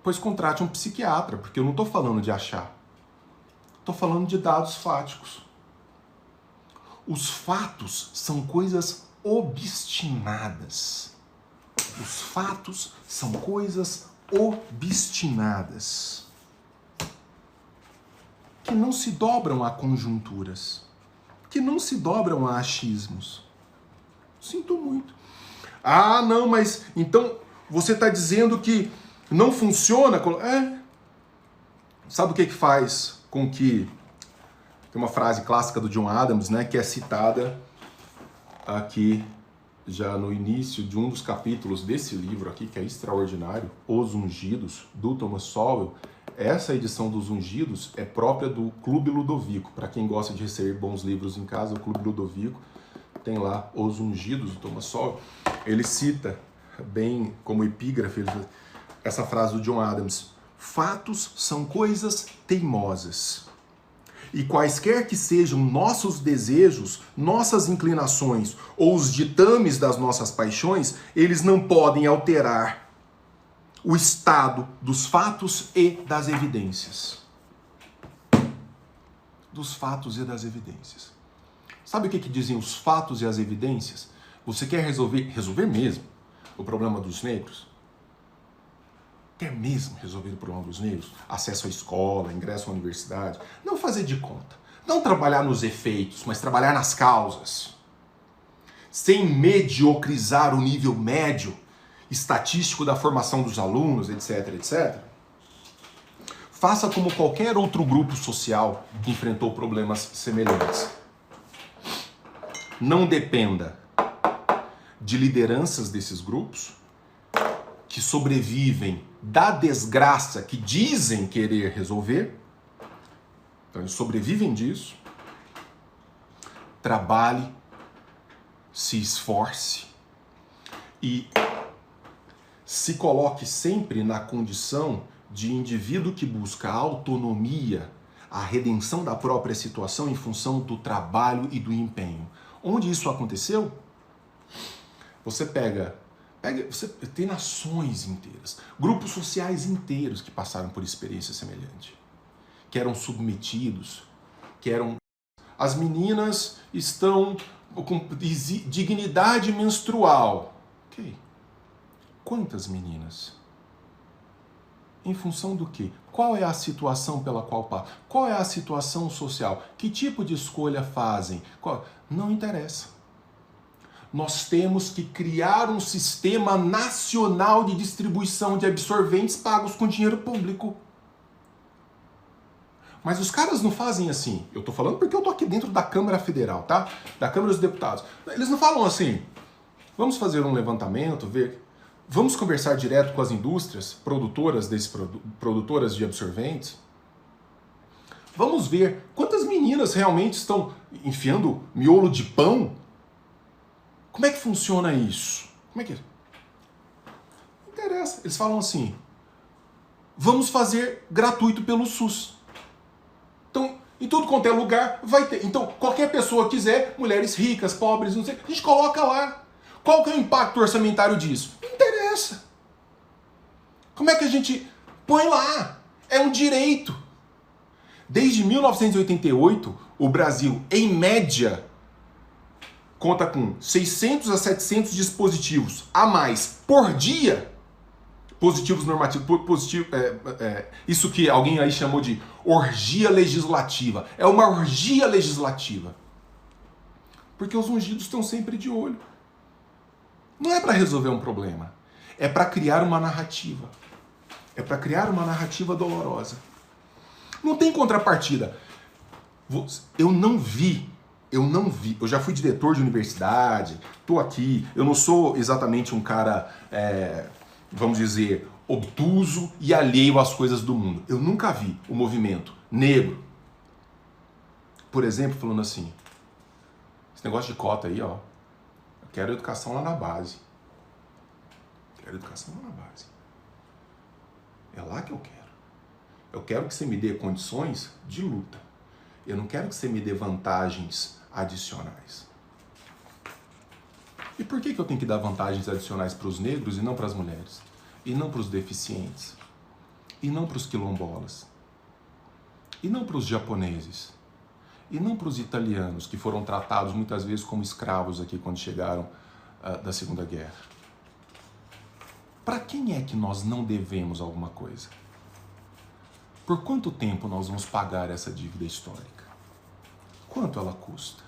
Pois contrate um psiquiatra, porque eu não estou falando de achar. Estou falando de dados fáticos. Os fatos são coisas obstinadas. Os fatos são coisas obstinadas. Que não se dobram a conjunturas. Que não se dobram a achismos. Sinto muito. Ah, não, mas então você está dizendo que não funciona? Sabe o que faz com que... Tem uma frase clássica do John Adams, né, que é citada aqui já no início de um dos capítulos desse livro aqui, que é extraordinário, Os Ungidos, do Thomas Sowell. Essa edição dos Ungidos é própria do Clube Ludovico. Para quem gosta de receber bons livros em casa, o Clube Ludovico tem lá Os Ungidos, do Thomas Sowell. Ele cita, bem como epígrafe, essa frase do John Adams: fatos são coisas teimosas. E quaisquer que sejam nossos desejos, nossas inclinações ou os ditames das nossas paixões, eles não podem alterar o estado dos fatos e das evidências. Dos fatos e das evidências. Sabe o que dizem os fatos e as evidências? Você quer resolver mesmo o problema dos negros? Quer mesmo resolver o problema dos negros? Acesso à escola, ingresso à universidade? Não fazer de conta. Não trabalhar nos efeitos, mas trabalhar nas causas. Sem mediocrizar o nível médio estatístico da formação dos alunos, etc, etc. Faça como qualquer outro grupo social que enfrentou problemas semelhantes. Não dependa de lideranças desses grupos que sobrevivem da desgraça que dizem querer resolver. Então eles sobrevivem disso. Trabalhe, se esforce e se coloque sempre na condição de indivíduo que busca a autonomia, a redenção da própria situação em função do trabalho e do empenho. Onde isso aconteceu? Você você tem nações inteiras, grupos sociais inteiros que passaram por experiência semelhante, que eram submetidos, As meninas estão com dignidade menstrual. Ok. Quantas meninas? Em função do quê? Qual é a situação pela qual passam? Qual é a situação social? Que tipo de escolha fazem? Não interessa. Nós temos que criar um sistema nacional de distribuição de absorventes pagos com dinheiro público. Mas os caras não fazem assim. Eu tô falando porque eu tô aqui dentro da Câmara Federal, tá? Da Câmara dos Deputados. Eles não falam assim, vamos fazer um levantamento, vamos conversar direto com as indústrias produtoras produtoras de absorventes. Vamos ver quantas meninas realmente estão enfiando miolo de pão. Como é que funciona isso? Como é que é? Não interessa. Eles falam assim, vamos fazer gratuito pelo SUS. Então, em tudo quanto é lugar, vai ter. Então, qualquer pessoa quiser, mulheres ricas, pobres, não sei, a gente coloca lá. Qual que é o impacto orçamentário disso? Não interessa. Como é que a gente põe lá? É um direito. Desde 1988, o Brasil, em média, conta com 600 a 700 dispositivos a mais por dia. Positivos normativos, isso que alguém aí chamou de orgia legislativa. É uma orgia legislativa. Porque os ungidos estão sempre de olho. Não é para resolver um problema. É para criar uma narrativa. É para criar uma narrativa dolorosa. Não tem contrapartida. Eu não vi. Eu já fui diretor de universidade, tô aqui. Eu não sou exatamente um cara, vamos dizer, obtuso e alheio às coisas do mundo. Eu nunca vi o movimento negro, por exemplo, falando assim, esse negócio de cota aí, ó, eu quero educação lá na base. Quero educação lá na base. É lá que eu quero. Eu quero que você me dê condições de luta. Eu não quero que você me dê vantagens adicionais. E por que eu tenho que dar vantagens adicionais para os negros e não para as mulheres? E não para os deficientes? E não para os quilombolas? E não para os japoneses? E não para os italianos, que foram tratados muitas vezes como escravos aqui quando chegaram da Segunda Guerra? Para quem é que nós não devemos alguma coisa? Por quanto tempo nós vamos pagar essa dívida histórica? Quanto ela custa?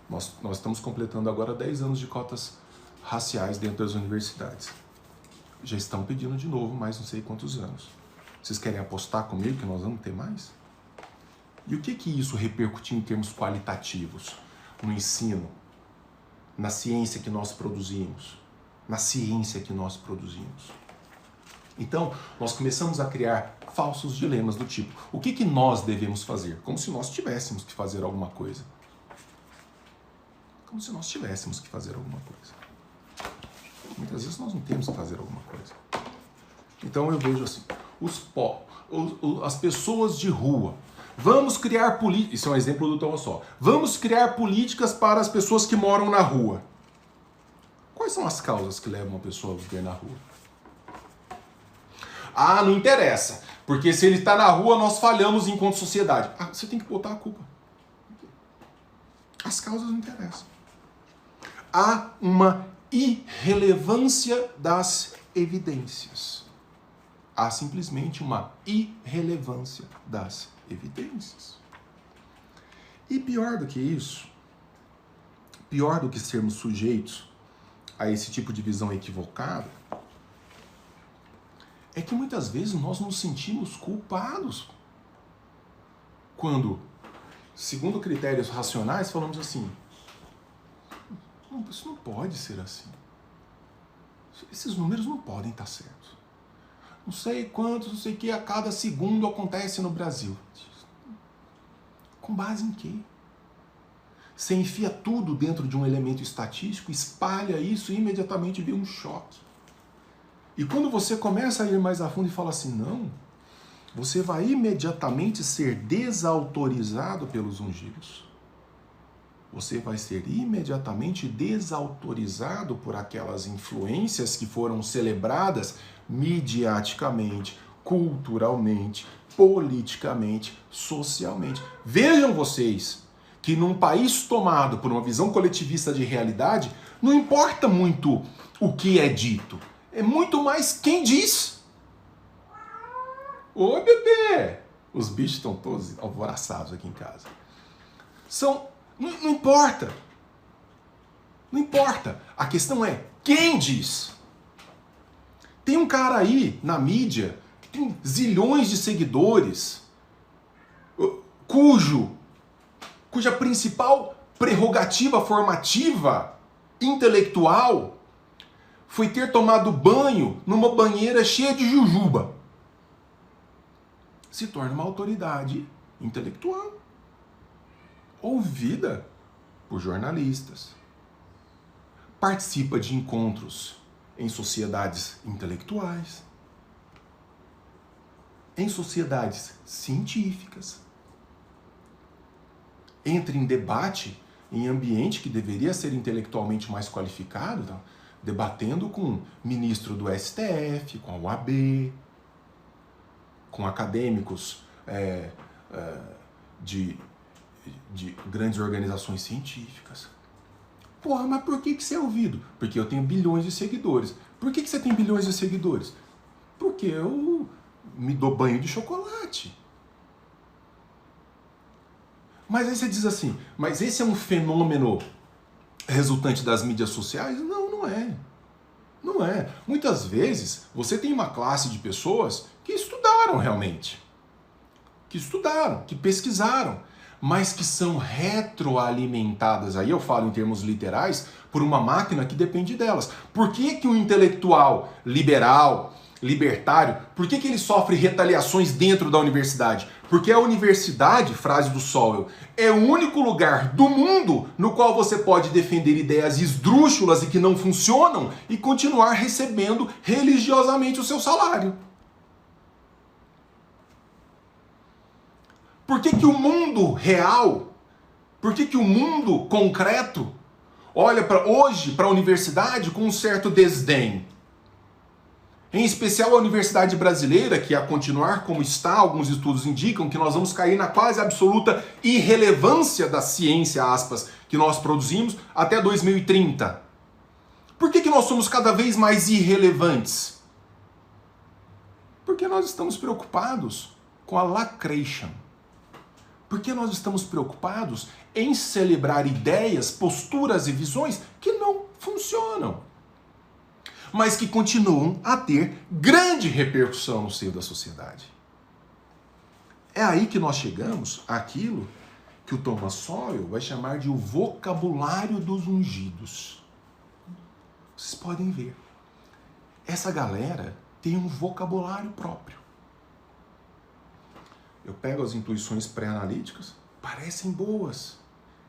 Nós estamos completando agora 10 anos de cotas raciais dentro das universidades. Já estão pedindo de novo mais não sei quantos anos. Vocês querem apostar comigo que nós vamos ter mais? E o que isso repercutiu em termos qualitativos? No ensino, na ciência que nós produzimos, na ciência que nós produzimos. Então, nós começamos a criar falsos dilemas do tipo, o que nós devemos fazer? Como se nós tivéssemos que fazer alguma coisa. Como se nós tivéssemos que fazer alguma coisa. Muitas vezes nós não temos que fazer alguma coisa. Então eu vejo assim, as pessoas de rua, vamos criar políticas, isso é um exemplo do Tom Só, vamos criar políticas para as pessoas que moram na rua. Quais são as causas que levam uma pessoa a viver na rua? Ah, não interessa, porque se ele está na rua, nós falhamos enquanto sociedade. Ah, você tem que botar a culpa. As causas não interessam. Há uma irrelevância das evidências. Há simplesmente uma irrelevância das evidências. E pior do que isso, pior do que sermos sujeitos a esse tipo de visão equivocada, é que muitas vezes nós nos sentimos culpados quando, segundo critérios racionais, falamos assim, isso não pode ser assim. Esses números não podem estar certos. Não sei quantos, não sei o que a cada segundo acontece no Brasil. Com base em quê? Você enfia tudo dentro de um elemento estatístico, espalha isso e imediatamente vê um choque. E quando você começa a ir mais a fundo e fala assim, não, você vai imediatamente ser desautorizado pelos ungidos. Você vai ser imediatamente desautorizado por aquelas influências que foram celebradas midiaticamente, culturalmente, politicamente, socialmente. Vejam vocês que num país tomado por uma visão coletivista de realidade, não importa muito o que é dito, é muito mais quem diz. Oi, bebê! Os bichos estão todos alvoroçados aqui em casa. Não importa. Não importa. A questão é quem diz. Tem um cara aí na mídia que tem zilhões de seguidores, cuja principal prerrogativa formativa intelectual foi ter tomado banho numa banheira cheia de jujuba. Se torna uma autoridade intelectual, ouvida por jornalistas, participa de encontros em sociedades intelectuais, em sociedades científicas, entra em debate em ambiente que deveria ser intelectualmente mais qualificado, tá? Debatendo com o ministro do STF, com a OAB, com acadêmicos de grandes organizações científicas. Porra, mas por que você é ouvido? Porque eu tenho bilhões de seguidores. Por que você tem bilhões de seguidores? Porque eu me dou banho de chocolate. Mas aí você diz assim, mas esse é um fenômeno resultante das mídias sociais? Não, não é. Não é. Muitas vezes você tem uma classe de pessoas que estudaram realmente. Que estudaram, que pesquisaram, mas que são retroalimentadas, aí eu falo em termos literais, por uma máquina que depende delas. Por que que o intelectual liberal, libertário, por que que ele sofre retaliações dentro da universidade? Porque a universidade, frase do Sowell, é o único lugar do mundo no qual você pode defender ideias esdrúxulas e que não funcionam e continuar recebendo religiosamente o seu salário. Por que que o mundo real, por que que o mundo concreto olha hoje para a universidade com um certo desdém? Em especial a universidade brasileira, que a continuar como está, alguns estudos indicam que nós vamos cair na quase absoluta irrelevância da ciência, aspas, que nós produzimos até 2030. Por que que nós somos cada vez mais irrelevantes? Porque nós estamos preocupados com a lacration. Porque nós estamos preocupados em celebrar ideias, posturas e visões que não funcionam, mas que continuam a ter grande repercussão no seio da sociedade. É aí que nós chegamos àquilo que o Thomas Sowell vai chamar de o vocabulário dos ungidos. Vocês podem ver, essa galera tem um vocabulário próprio. Eu pego as intuições pré-analíticas, parecem boas.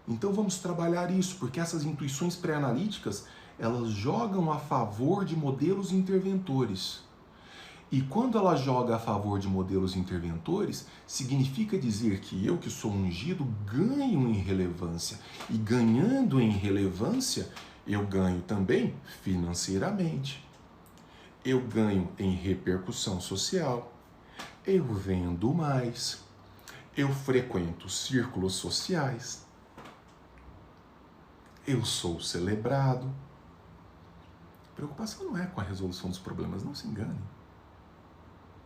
Então vamos trabalhar isso, porque essas intuições pré-analíticas, elas jogam a favor de modelos interventores. E quando ela joga a favor de modelos interventores, significa dizer que eu, que sou ungido, ganho em relevância. E ganhando em relevância, eu ganho também financeiramente. Eu ganho em repercussão social. Eu vendo mais, eu frequento círculos sociais, eu sou celebrado. Preocupação não é com a resolução dos problemas, não se engane.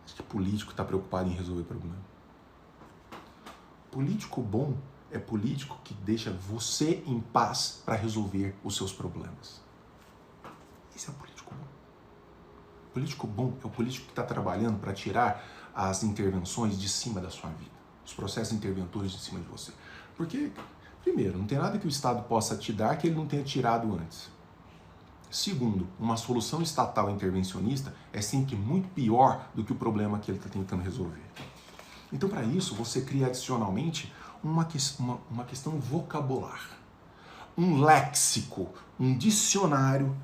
Acho que político está preocupado em resolver problema. Político bom é político que deixa você em paz para resolver os seus problemas. Esse é o político bom. O político bom é o político que está trabalhando para tirar as intervenções de cima da sua vida, os processos interventores de cima de você. Porque, primeiro, não tem nada que o Estado possa te dar que ele não tenha tirado antes. Segundo, uma solução estatal intervencionista é sempre muito pior do que o problema que ele está tentando resolver. Então, para isso, você cria adicionalmente uma questão vocabular, um léxico, um dicionário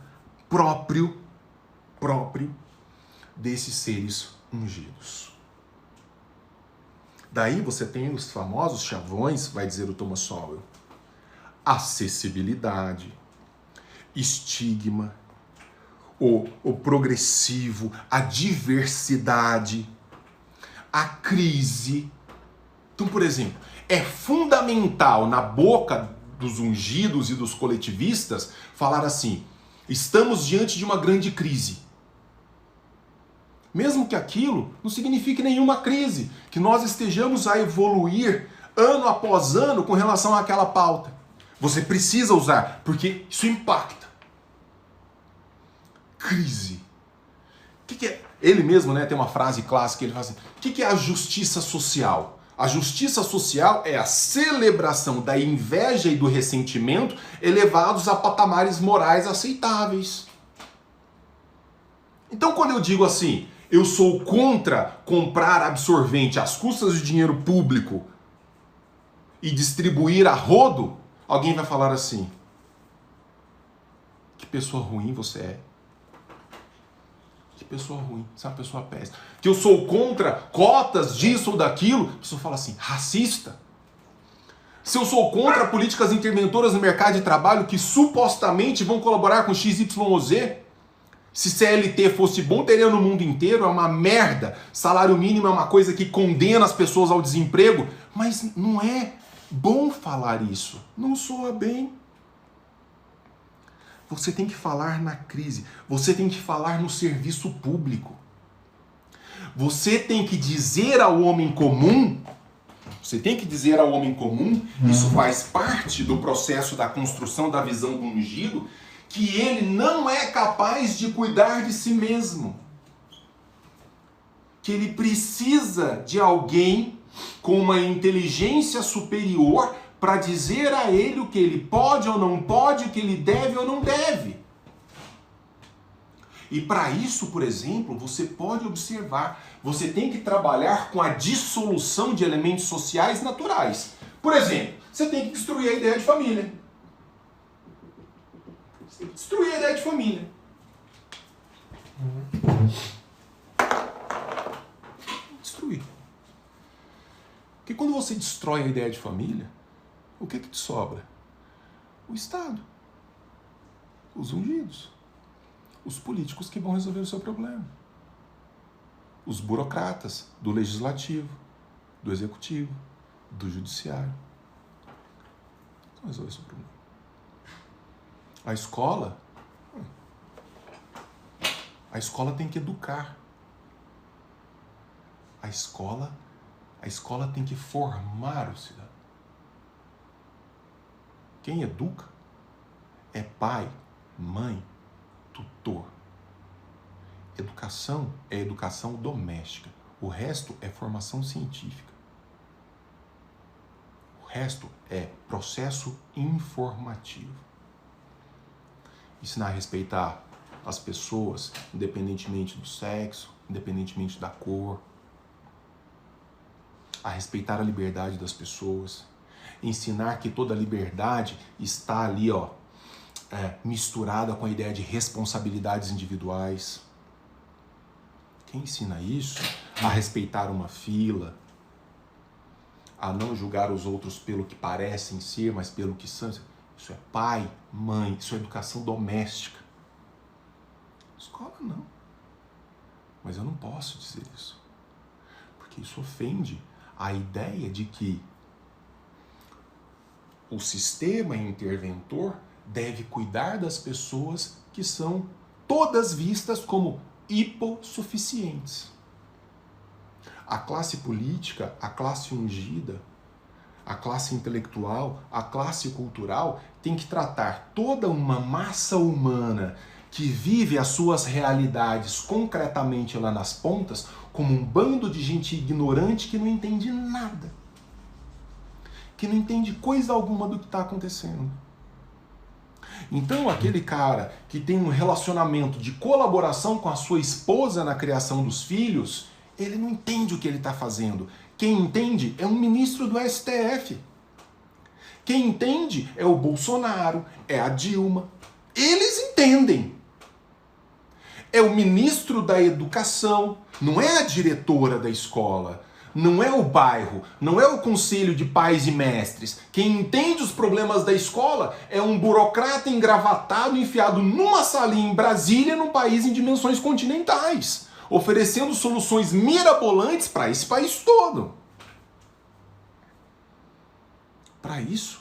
próprio desses seres ungidos. Daí você tem os famosos chavões, vai dizer o Thomas Sowell, acessibilidade, estigma, o progressivo, a diversidade, a crise. Então, por exemplo, é fundamental na boca dos ungidos e dos coletivistas falar assim, estamos diante de uma grande crise. Mesmo que aquilo não signifique nenhuma crise, que nós estejamos a evoluir ano após ano com relação àquela pauta. Você precisa usar, porque isso impacta. Crise. O que é? Ele mesmo, tem uma frase clássica, ele fala assim, o que é a justiça social? A justiça social é a celebração da inveja e do ressentimento elevados a patamares morais aceitáveis. Então, quando eu digo assim, eu sou contra comprar absorvente às custas de dinheiro público e distribuir a rodo, alguém vai falar assim, que pessoa ruim você é. Que pessoa ruim, você é uma pessoa péssima. Que eu sou contra cotas disso ou daquilo, a pessoa fala assim, racista. Se eu sou contra políticas interventoras no mercado de trabalho que supostamente vão colaborar com XYZ, se CLT fosse bom, teria no mundo inteiro, é uma merda. Salário mínimo é uma coisa que condena as pessoas ao desemprego, mas não é bom falar isso, não soa bem. Você tem que falar na crise, você tem que falar no serviço público. Você tem que dizer ao homem comum, isso faz parte do processo da construção da visão do ungido, que ele não é capaz de cuidar de si mesmo. Que ele precisa de alguém com uma inteligência superior para dizer a ele o que ele pode ou não pode, o que ele deve ou não deve. E para isso, por exemplo, você pode observar, você tem que trabalhar com a dissolução de elementos sociais naturais. Por exemplo, você tem que destruir a ideia de família. Você tem que destruir a ideia de família. Destruir. Porque quando você destrói a ideia de família, o que te sobra? O Estado. Os ungidos. Os políticos que vão resolver o seu problema. Os burocratas do legislativo, do executivo, do judiciário. Vão resolver o seu problema. A escola tem que educar. A escola tem que formar o cidadão. Quem educa é pai, mãe, tutor. Educação é educação doméstica. O resto é formação científica. O resto é processo informativo. Ensinar a respeitar as pessoas, independentemente do sexo, independentemente da cor. A respeitar a liberdade das pessoas. Ensinar que toda liberdade está ali, misturada com a ideia de responsabilidades individuais. Quem ensina isso? A respeitar uma fila, a não julgar os outros pelo que parecem ser, mas pelo que são. Isso é pai, mãe, isso é educação doméstica. Escola não. Mas eu não posso dizer isso. Porque isso ofende a ideia de que o sistema interventor deve cuidar das pessoas que são todas vistas como hipossuficientes. A classe política, a classe ungida, a classe intelectual, a classe cultural tem que tratar toda uma massa humana que vive as suas realidades concretamente lá nas pontas como um bando de gente ignorante que não entende nada. Que não entende coisa alguma do que está acontecendo. Então, aquele cara que tem um relacionamento de colaboração com a sua esposa na criação dos filhos, ele não entende o que ele está fazendo. Quem entende é um ministro do STF. Quem entende é o Bolsonaro, é a Dilma. Eles entendem. É o ministro da Educação, não é a diretora da escola. Não é o bairro, não é o conselho de pais e mestres. Quem entende os problemas da escola é um burocrata engravatado, enfiado numa salinha em Brasília, num país em dimensões continentais, oferecendo soluções mirabolantes para esse país todo. Para isso,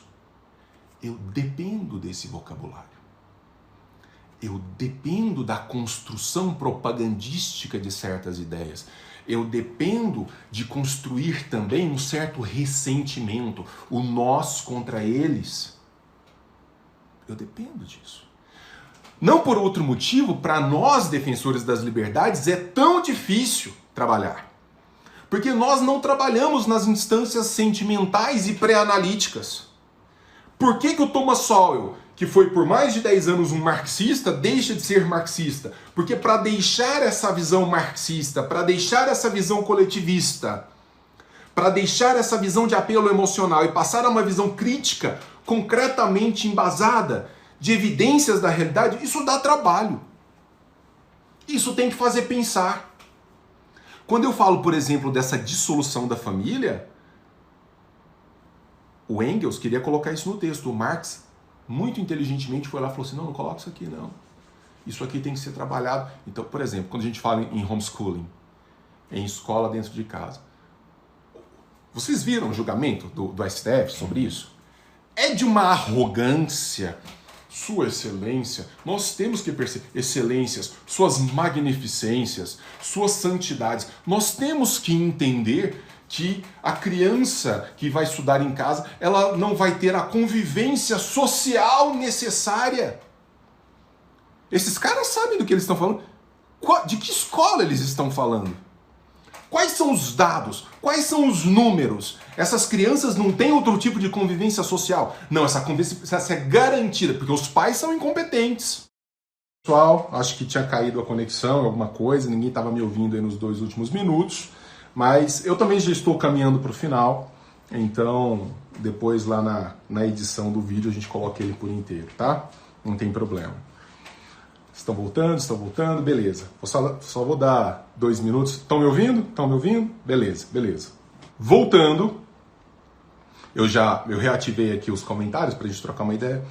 eu dependo desse vocabulário. Eu dependo da construção propagandística de certas ideias. Eu dependo de construir também um certo ressentimento, o nós contra eles. Eu dependo disso. Não por outro motivo, para nós defensores das liberdades é tão difícil trabalhar. Porque nós não trabalhamos nas instâncias sentimentais e pré-analíticas. Por que o Thomas Sowell, que foi por mais de 10 anos um marxista, deixa de ser marxista? Porque para deixar essa visão marxista, para deixar essa visão coletivista, para deixar essa visão de apelo emocional e passar a uma visão crítica, concretamente embasada, de evidências da realidade, isso dá trabalho. Isso tem que fazer pensar. Quando eu falo, por exemplo, dessa dissolução da família, o Engels queria colocar isso no texto. O Marx, muito inteligentemente, foi lá e falou assim, não coloca isso aqui não. Isso aqui tem que ser trabalhado. Então, por exemplo, quando a gente fala em homeschooling, em escola dentro de casa, vocês viram o julgamento do STF sobre isso? É de uma arrogância. Sua excelência, nós temos que perceber excelências, suas magnificências, suas santidades. Nós temos que entender que a criança que vai estudar em casa, ela não vai ter a convivência social necessária. Esses caras sabem do que eles estão falando. De que escola eles estão falando? Quais são os dados? Quais são os números? Essas crianças não têm outro tipo de convivência social. Não, essa convivência é garantida, porque os pais são incompetentes. Pessoal, acho que tinha caído a conexão, alguma coisa, ninguém estava me ouvindo aí nos 2 últimos minutos, mas eu também já estou caminhando para o final, então depois lá na edição do vídeo a gente coloca ele por inteiro, tá? Não tem problema. Estão voltando, beleza. Só vou dar 2 minutos. Estão me ouvindo? Estão me ouvindo? Beleza. Voltando, eu reativei aqui os comentários para a gente trocar uma ideia,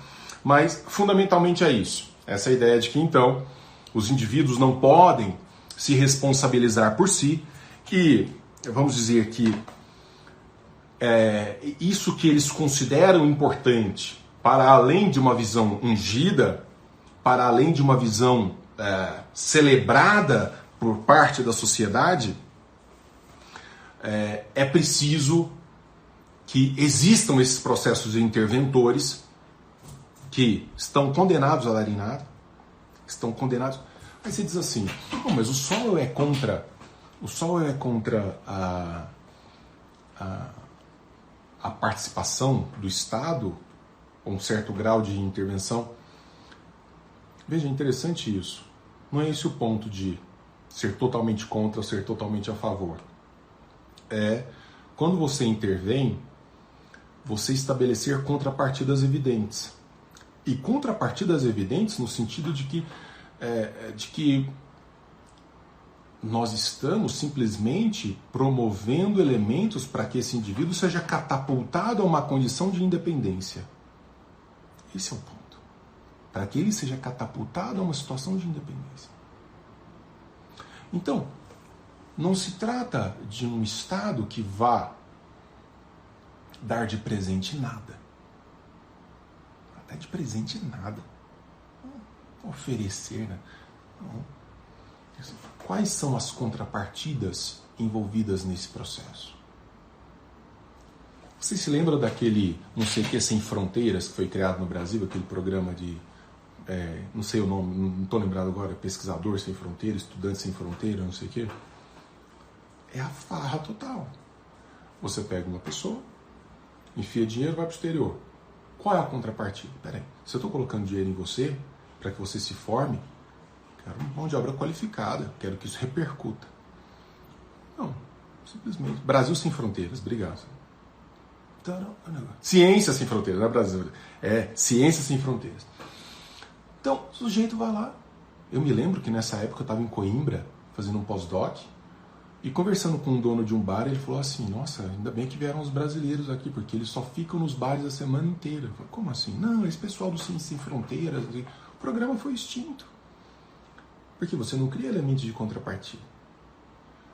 mas fundamentalmente é isso. Essa ideia de que, então, os indivíduos não podem se responsabilizar por si e, vamos dizer que, isso que eles consideram importante para além de uma visão ungida, para além de uma visão celebrada por parte da sociedade, é preciso que existam esses processos de interventores que estão condenados a darem nada, estão condenados. Aí você diz assim, mas o Sowell é contra a participação do Estado, um certo grau de intervenção. Veja, é interessante isso. Não é esse o ponto de ser totalmente contra ou ser totalmente a favor. Quando você intervém, você estabelecer contrapartidas evidentes. E contrapartidas evidentes no sentido de que nós estamos simplesmente promovendo elementos para que esse indivíduo seja catapultado a uma condição de independência. Esse é o ponto. Para que ele seja catapultado a uma situação de independência. Então, não se trata de um Estado que vá dar de presente nada. Até de presente nada. Não oferecer, né? Não. Quais são as contrapartidas envolvidas nesse processo? Você se lembra daquele não sei o que Sem Fronteiras que foi criado no Brasil, aquele programa de não sei o nome, não estou lembrado agora, Pesquisador Sem Fronteiras, Estudante Sem Fronteiras, não sei o que. É a farra total. Você pega uma pessoa, enfia dinheiro e vai para o exterior. Qual é a contrapartida? Peraí, se eu estou colocando dinheiro em você, para que você se forme, quero uma mão de obra qualificada, quero que isso repercuta. Não, simplesmente. Brasil Sem Fronteiras, obrigado. Ciência Sem Fronteiras, não é Brasil. Ciência Sem Fronteiras. Então, o sujeito vai lá. Eu me lembro que nessa época eu estava em Coimbra, fazendo um pós-doc, e conversando com um dono de um bar, ele falou assim, nossa, ainda bem que vieram os brasileiros aqui, porque eles só ficam nos bares a semana inteira. Eu falei, como assim? Não, esse pessoal do Ciência Sem Fronteiras, o programa foi extinto. Porque você não cria elementos de contrapartida.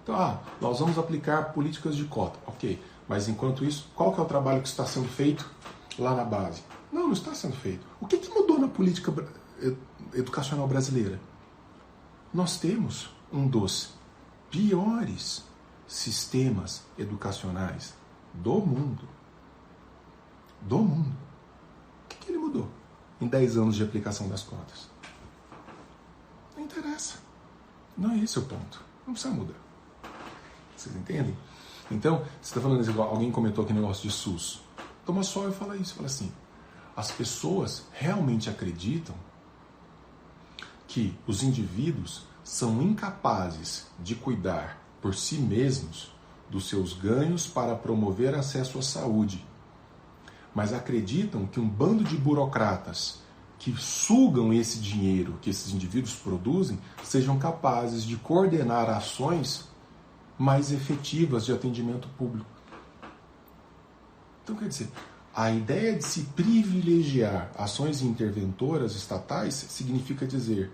Então, nós vamos aplicar políticas de cota. Ok, mas enquanto isso, qual que é o trabalho que está sendo feito lá na base? Não está sendo feito. O que mudou na política educacional brasileira? Nós temos um dos piores sistemas educacionais do mundo. Do mundo. O que ele mudou em 10 anos de aplicação das cotas? Não interessa. Não é esse o ponto. Não precisa mudar. Vocês entendem? Então, você está falando assim, alguém comentou aqui o negócio de SUS. Thomas Sowell fala isso, fala assim, as pessoas realmente acreditam que os indivíduos são incapazes de cuidar por si mesmos dos seus ganhos para promover acesso à saúde, mas acreditam que um bando de burocratas que sugam esse dinheiro que esses indivíduos produzem sejam capazes de coordenar ações mais efetivas de atendimento público. Então, quer dizer, a ideia de se privilegiar ações interventoras estatais significa dizer,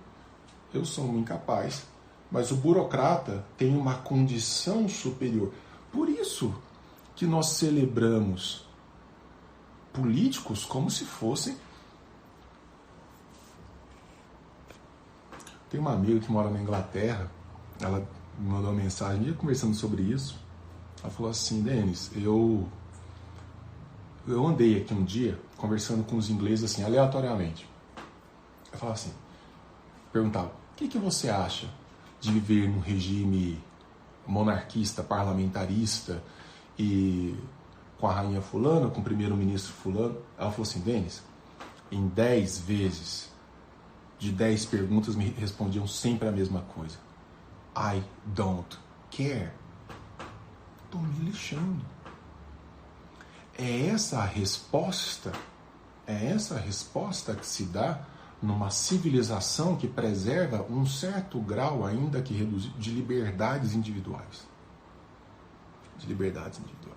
eu sou um incapaz, mas o burocrata tem uma condição superior. Por isso que nós celebramos políticos como se fossem... Tem uma amiga que mora na Inglaterra, ela me mandou uma mensagem, ia conversando sobre isso, ela falou assim, Denis, eu andei aqui um dia conversando com os ingleses assim, aleatoriamente. Eu falava assim, perguntava, o que você acha de viver num regime monarquista, parlamentarista e com a rainha fulana, com o primeiro-ministro fulano? Ela falou assim, Denis, em 10 vezes, de 10 perguntas me respondiam sempre a mesma coisa. I don't care. Estou me lixando. É essa a resposta que se dá numa civilização que preserva um certo grau, ainda que reduzido, de liberdades individuais. De liberdades individuais.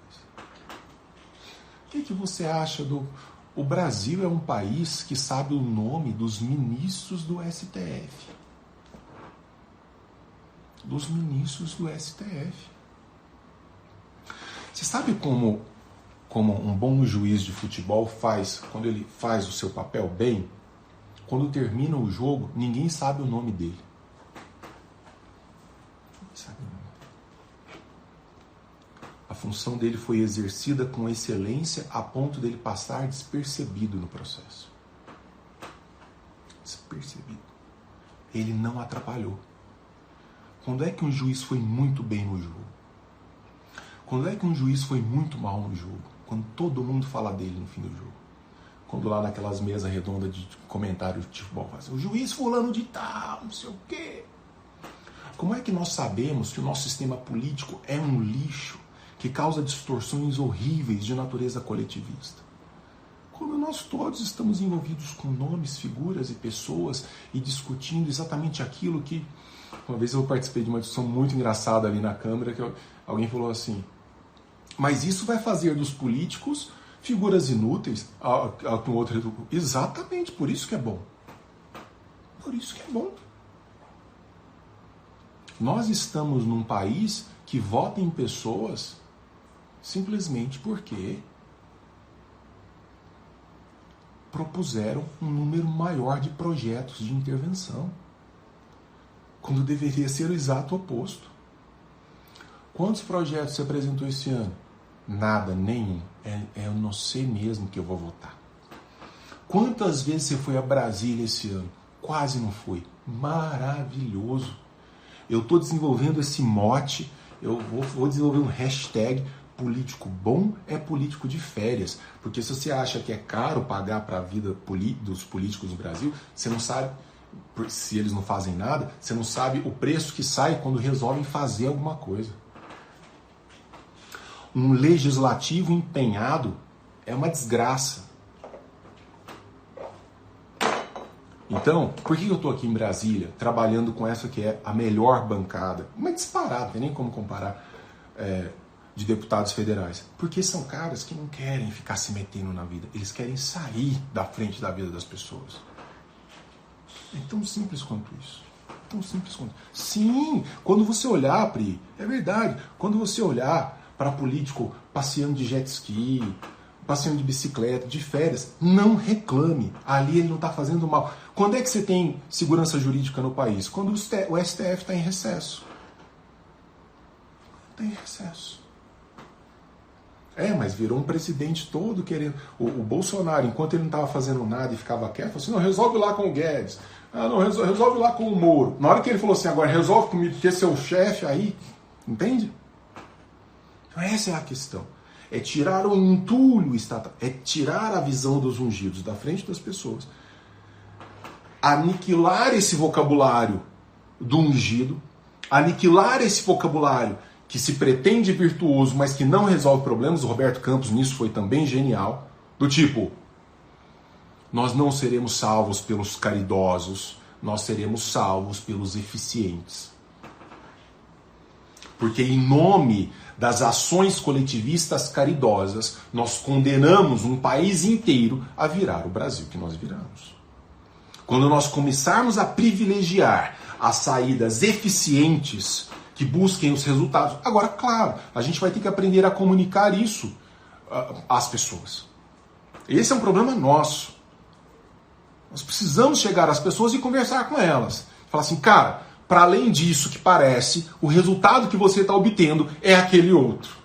O que você acha do... O Brasil é um país que sabe o nome dos ministros do STF. Dos ministros do STF. Você sabe como um bom juiz de futebol faz, quando ele faz o seu papel bem? Quando termina o jogo, ninguém sabe o nome dele. Ninguém sabe o nome. A função dele foi exercida com excelência a ponto dele passar despercebido no processo. Despercebido. Ele não atrapalhou. Quando é que um juiz foi muito bem no jogo? Quando é que um juiz foi muito mal no jogo? Quando todo mundo fala dele no fim do jogo. Quando lá naquelas mesas redondas de comentário de futebol, faz, o juiz fulano de tal, não sei o quê. Como é que nós sabemos que o nosso sistema político é um lixo que causa distorções horríveis de natureza coletivista? Quando nós todos estamos envolvidos com nomes, figuras e pessoas e discutindo exatamente aquilo que... Uma vez eu participei de uma discussão muito engraçada ali na Câmara, que alguém falou assim, mas isso vai fazer dos políticos figuras inúteis? Com outro, exatamente, por isso que é bom. Por isso que é bom. Nós estamos num país que vota em pessoas simplesmente porque propuseram um número maior de projetos de intervenção, quando deveria ser o exato oposto. Quantos projetos você apresentou esse ano? Nada, nenhum. É você mesmo que eu vou votar. Quantas vezes você foi a Brasília esse ano? Quase não foi. Maravilhoso. Eu estou desenvolvendo esse mote, eu vou desenvolver um hashtag, político bom é político de férias. Porque se você acha que é caro pagar para a vida dos políticos no Brasil, você não sabe, se eles não fazem nada, você não sabe o preço que sai quando resolvem fazer alguma coisa. Um legislativo empenhado é uma desgraça. Então, por que eu estou aqui em Brasília, trabalhando com essa que é a melhor bancada, uma disparada, não tem nem como comparar, de deputados federais? Porque são caras que não querem ficar se metendo na vida, eles querem sair da frente da vida das pessoas. É tão simples quanto isso. Tão simples quanto isso. Sim, quando você olhar, Pri, é verdade, quando você olhar para político passeando de jet ski, passeando de bicicleta, de férias, não reclame. Ali ele não está fazendo mal. Quando é que você tem segurança jurídica no país? Quando o STF está em recesso. Está em recesso. Mas virou um presidente todo querendo... O Bolsonaro, enquanto ele não estava fazendo nada e ficava quieto, falou assim, não, resolve lá com o Guedes. Não, resolve lá com o Moro. Na hora que ele falou assim, agora resolve comigo, porque esse é o chefe aí, entende? Então essa é a questão. É tirar o entulho estatal, é tirar a visão dos ungidos da frente das pessoas, aniquilar esse vocabulário do ungido, aniquilar esse vocabulário que se pretende virtuoso, mas que não resolve problemas. O Roberto Campos nisso foi também genial, do tipo, nós não seremos salvos pelos caridosos, nós seremos salvos pelos eficientes. Porque em nome das ações coletivistas caridosas, nós condenamos um país inteiro a virar o Brasil que nós viramos. Quando nós começarmos a privilegiar as saídas eficientes que busquem os resultados. Agora, claro, a gente vai ter que aprender a comunicar isso às pessoas. Esse é um problema nosso. Nós precisamos chegar às pessoas e conversar com elas. Falar assim, cara, para além disso que parece, o resultado que você está obtendo é aquele outro.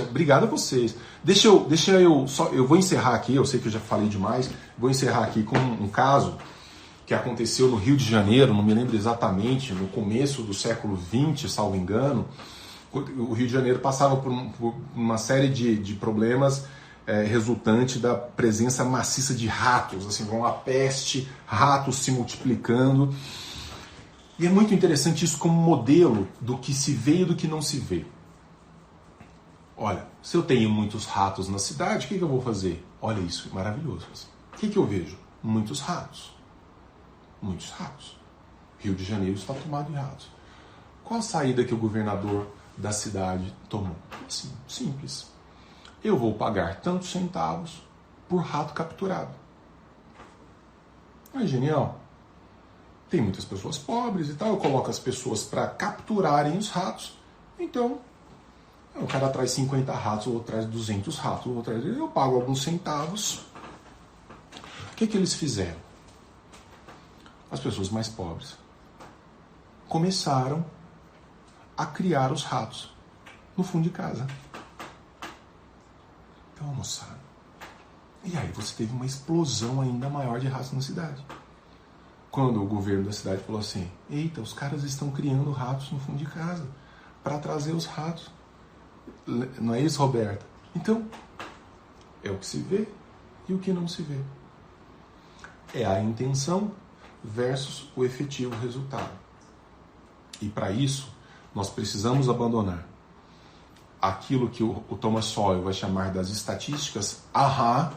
Obrigado a vocês. Eu vou encerrar aqui, eu sei que eu já falei demais, vou encerrar aqui com um caso que aconteceu no Rio de Janeiro, não me lembro exatamente, no começo do século XX, salvo engano. O Rio de Janeiro passava por uma série de problemas resultante da presença maciça de ratos, assim, uma peste, ratos se multiplicando. E é muito interessante isso como modelo do que se vê e do que não se vê. Olha, se eu tenho muitos ratos na cidade, o que eu vou fazer? Olha isso, maravilhoso. O que eu vejo? Muitos ratos. Muitos ratos. Rio de Janeiro está tomado de ratos. Qual a saída que o governador da cidade tomou? Assim, simples. Eu vou pagar tantos centavos por rato capturado. É genial. Tem muitas pessoas pobres e tal, eu coloco as pessoas para capturarem os ratos. Então, o cara traz 50 ratos, ou traz 200 ratos, ou traz... eu pago alguns centavos. O que eles fizeram? As pessoas mais pobres começaram a criar os ratos no fundo de casa. Então, moçada. E aí você teve uma explosão ainda maior de ratos na cidade. Quando o governo da cidade falou assim, eita, os caras estão criando ratos no fundo de casa para trazer os ratos. Não é isso, Roberta? Então, é o que se vê e o que não se vê. É a intenção versus o efetivo resultado. E para isso, nós precisamos abandonar aquilo que o Thomas Sowell vai chamar das estatísticas ahá.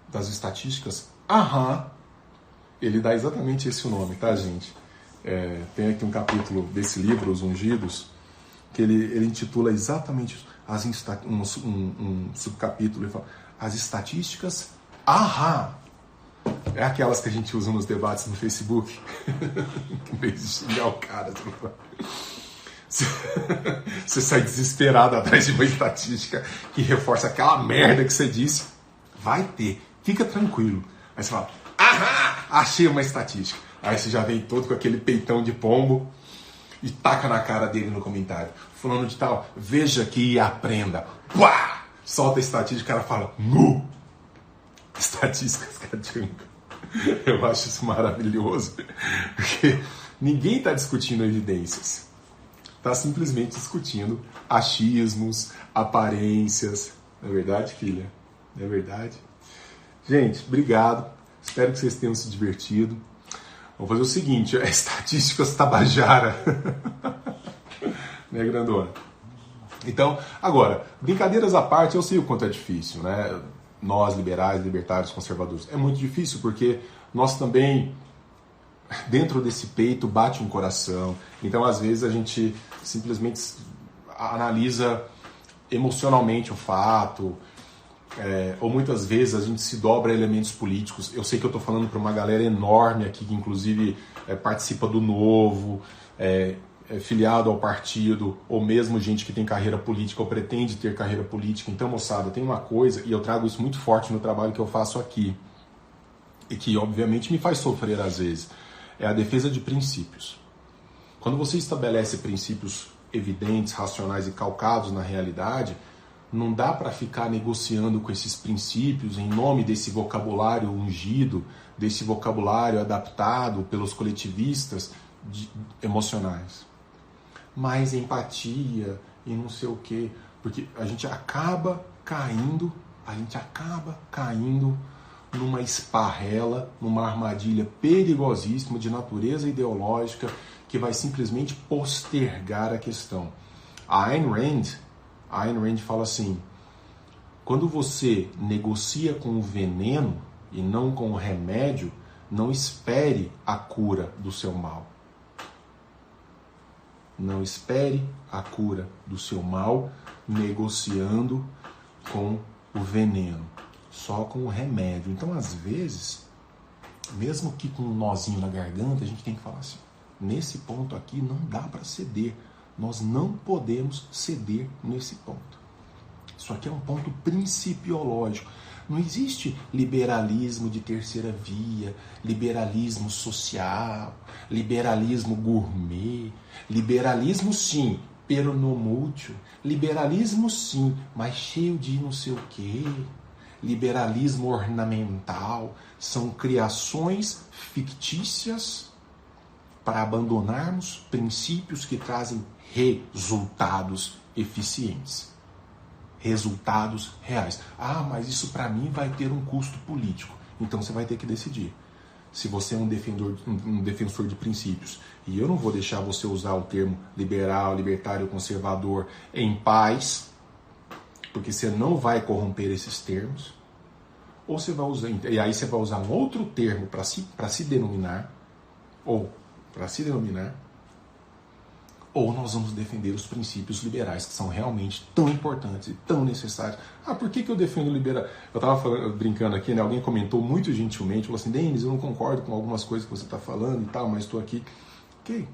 Das estatísticas ahá. Ele dá exatamente esse nome, tá, gente? Tem aqui um capítulo desse livro, Os Ungidos, que ele intitula exatamente isso. Um subcapítulo, ele fala, as estatísticas ahá. É aquelas que a gente usa nos debates no Facebook. Em vez de xingar o cara, você sai desesperado atrás de uma estatística que reforça aquela merda que você disse. Vai ter, fica tranquilo. Aí você fala, ahá, achei uma estatística. Aí você já vem todo com aquele peitão de pombo e taca na cara dele no comentário. Fulano de tal, veja aqui e aprenda. Pá! Solta a estatística, o cara fala, nu! Estatísticas cardíacas. Eu acho isso maravilhoso, porque ninguém está discutindo evidências. Está simplesmente discutindo achismos, aparências. Não é verdade, filha? Não é verdade? Gente, obrigado. Espero que vocês tenham se divertido. Vamos fazer o seguinte, estatísticas Tabajara. Né, grandona? Então, agora, brincadeiras à parte, eu sei o quanto é difícil, né? Nós, liberais, libertários, conservadores. É muito difícil porque nós também, dentro desse peito, bate um coração. Então, às vezes, a gente simplesmente analisa emocionalmente o fato, ou muitas vezes a gente se dobra a elementos políticos. Eu sei que eu estou falando para uma galera enorme aqui, que inclusive participa do Novo, filiado ao partido, ou mesmo gente que tem carreira política ou pretende ter carreira política. Então, moçada, tem uma coisa, e eu trago isso muito forte no trabalho que eu faço aqui, e que obviamente me faz sofrer às vezes, é a defesa de princípios. Quando você estabelece princípios evidentes, racionais e calcados na realidade, não dá para ficar negociando com esses princípios em nome desse vocabulário ungido, desse vocabulário adaptado pelos coletivistas emocionais. Mais empatia e não sei o quê, porque a gente acaba caindo numa esparrela, numa armadilha perigosíssima de natureza ideológica que vai simplesmente postergar a questão. A Ayn Rand fala assim, quando você negocia com o veneno e não com o remédio, não espere a cura do seu mal. Não espere a cura do seu mal negociando com o veneno, só com o remédio. Então, às vezes, mesmo que com um nozinho na garganta, a gente tem que falar assim, nesse ponto aqui não dá para ceder. Nós não podemos ceder nesse ponto. Isso aqui é um ponto principiológico. Não existe liberalismo de terceira via, liberalismo social, liberalismo gourmet, liberalismo sim, pero no mútuo, liberalismo sim, mas cheio de não sei o quê, liberalismo ornamental, são criações fictícias para abandonarmos princípios que trazem resultados eficientes. Resultados reais. Ah, mas isso para mim vai ter um custo político. Então você vai ter que decidir. Se você é um defensor de princípios, e eu não vou deixar você usar o termo liberal, libertário, conservador em paz, porque você não vai corromper esses termos, ou você vai usar, e aí você vai usar um outro termo para se denominar, ou nós vamos defender os princípios liberais, que são realmente tão importantes e tão necessários. Ah, por que eu defendo o liberal? Eu estava brincando aqui, né? Alguém comentou muito gentilmente, falou assim, Denis, eu não concordo com algumas coisas que você está falando e tal, mas estou aqui. Ok.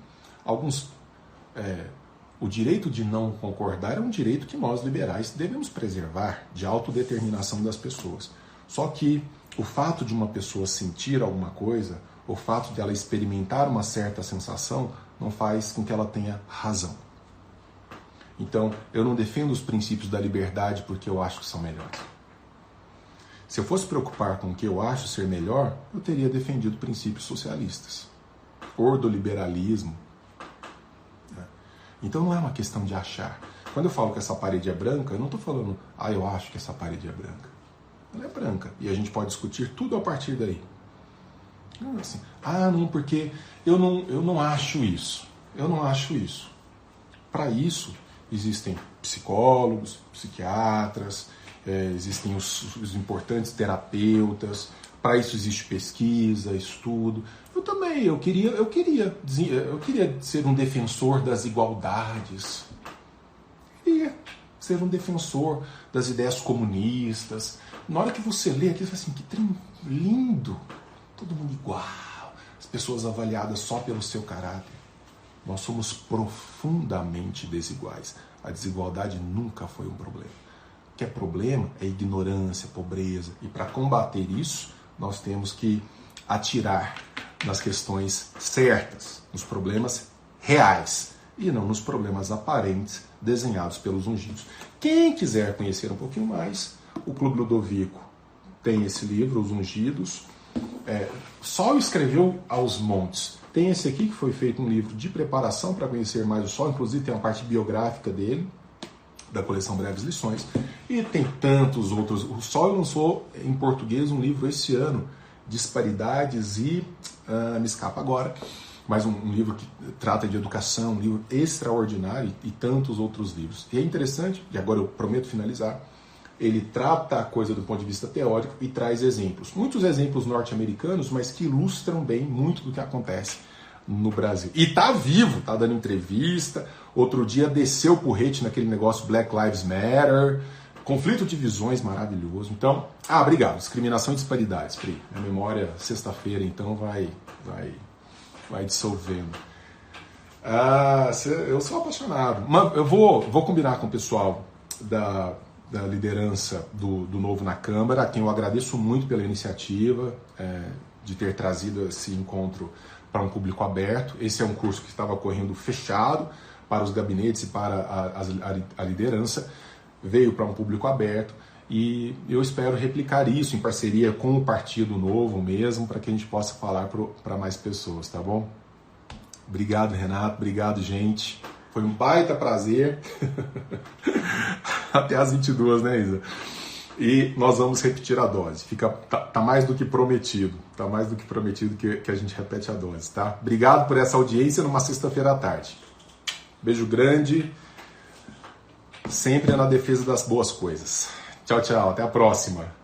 O direito de não concordar é um direito que nós liberais devemos preservar, de autodeterminação das pessoas. Só que o fato de uma pessoa sentir alguma coisa, o fato de ela experimentar uma certa sensação, não faz com que ela tenha razão. Então, eu não defendo os princípios da liberdade porque eu acho que são melhores. Se eu fosse preocupar com o que eu acho ser melhor, eu teria defendido princípios socialistas, ordoliberalismo. Então não é uma questão de achar. Quando eu falo que essa parede é branca, eu não estou falando, eu acho que essa parede é branca. Ela é branca e a gente pode discutir tudo a partir daí. Não é assim, não, porque eu não acho isso. Eu não acho isso. Para isso, existem psicólogos, psiquiatras, existem os importantes terapeutas. Para isso existe pesquisa, estudo. Eu também, eu queria ser um defensor das igualdades. Eu queria ser um defensor das ideias comunistas. Na hora que você lê aquilo, você fala assim, que trem lindo. Todo mundo igual, as pessoas avaliadas só pelo seu caráter. Nós somos profundamente desiguais. A desigualdade nunca foi um problema. O que é problema é ignorância, pobreza. E para combater isso, nós temos que atirar nas questões certas, nos problemas reais, e não nos problemas aparentes desenhados pelos ungidos. Quem quiser conhecer um pouquinho mais, o Clube Ludovico tem esse livro, Os Ungidos. Sol escreveu aos montes. Tem esse aqui que foi feito um livro de preparação para conhecer mais o Sol, inclusive tem uma parte biográfica dele, da coleção Breves Lições, e tem tantos outros. O Sol lançou em português um livro esse ano, Disparidades e me escapa agora, mas um livro que trata de educação, um livro extraordinário e tantos outros livros. E é interessante, e agora eu prometo finalizar, ele trata a coisa do ponto de vista teórico e traz exemplos. Muitos exemplos norte-americanos, mas que ilustram bem muito do que acontece no Brasil. E tá vivo, tá dando entrevista. Outro dia desceu o porrete naquele negócio Black Lives Matter. Conflito de visões maravilhoso. Então, obrigado. Discriminação e disparidades, Pri. Minha memória, sexta-feira, então, vai dissolvendo. Eu sou apaixonado. Mas eu vou combinar com o pessoal da liderança do Novo na Câmara, a quem eu agradeço muito pela iniciativa de ter trazido esse encontro para um público aberto. Esse é um curso que estava correndo fechado para os gabinetes e para a liderança, veio para um público aberto e eu espero replicar isso em parceria com o Partido Novo mesmo, para que a gente possa falar para mais pessoas, tá bom? Obrigado, Renato, obrigado, gente. Foi um baita prazer. Até às 22, né, Isa? E nós vamos repetir a dose. Tá mais do que prometido. Tá mais do que prometido que a gente repete a dose, tá? Obrigado por essa audiência numa sexta-feira à tarde. Beijo grande. Sempre na defesa das boas coisas. Tchau, tchau. Até a próxima.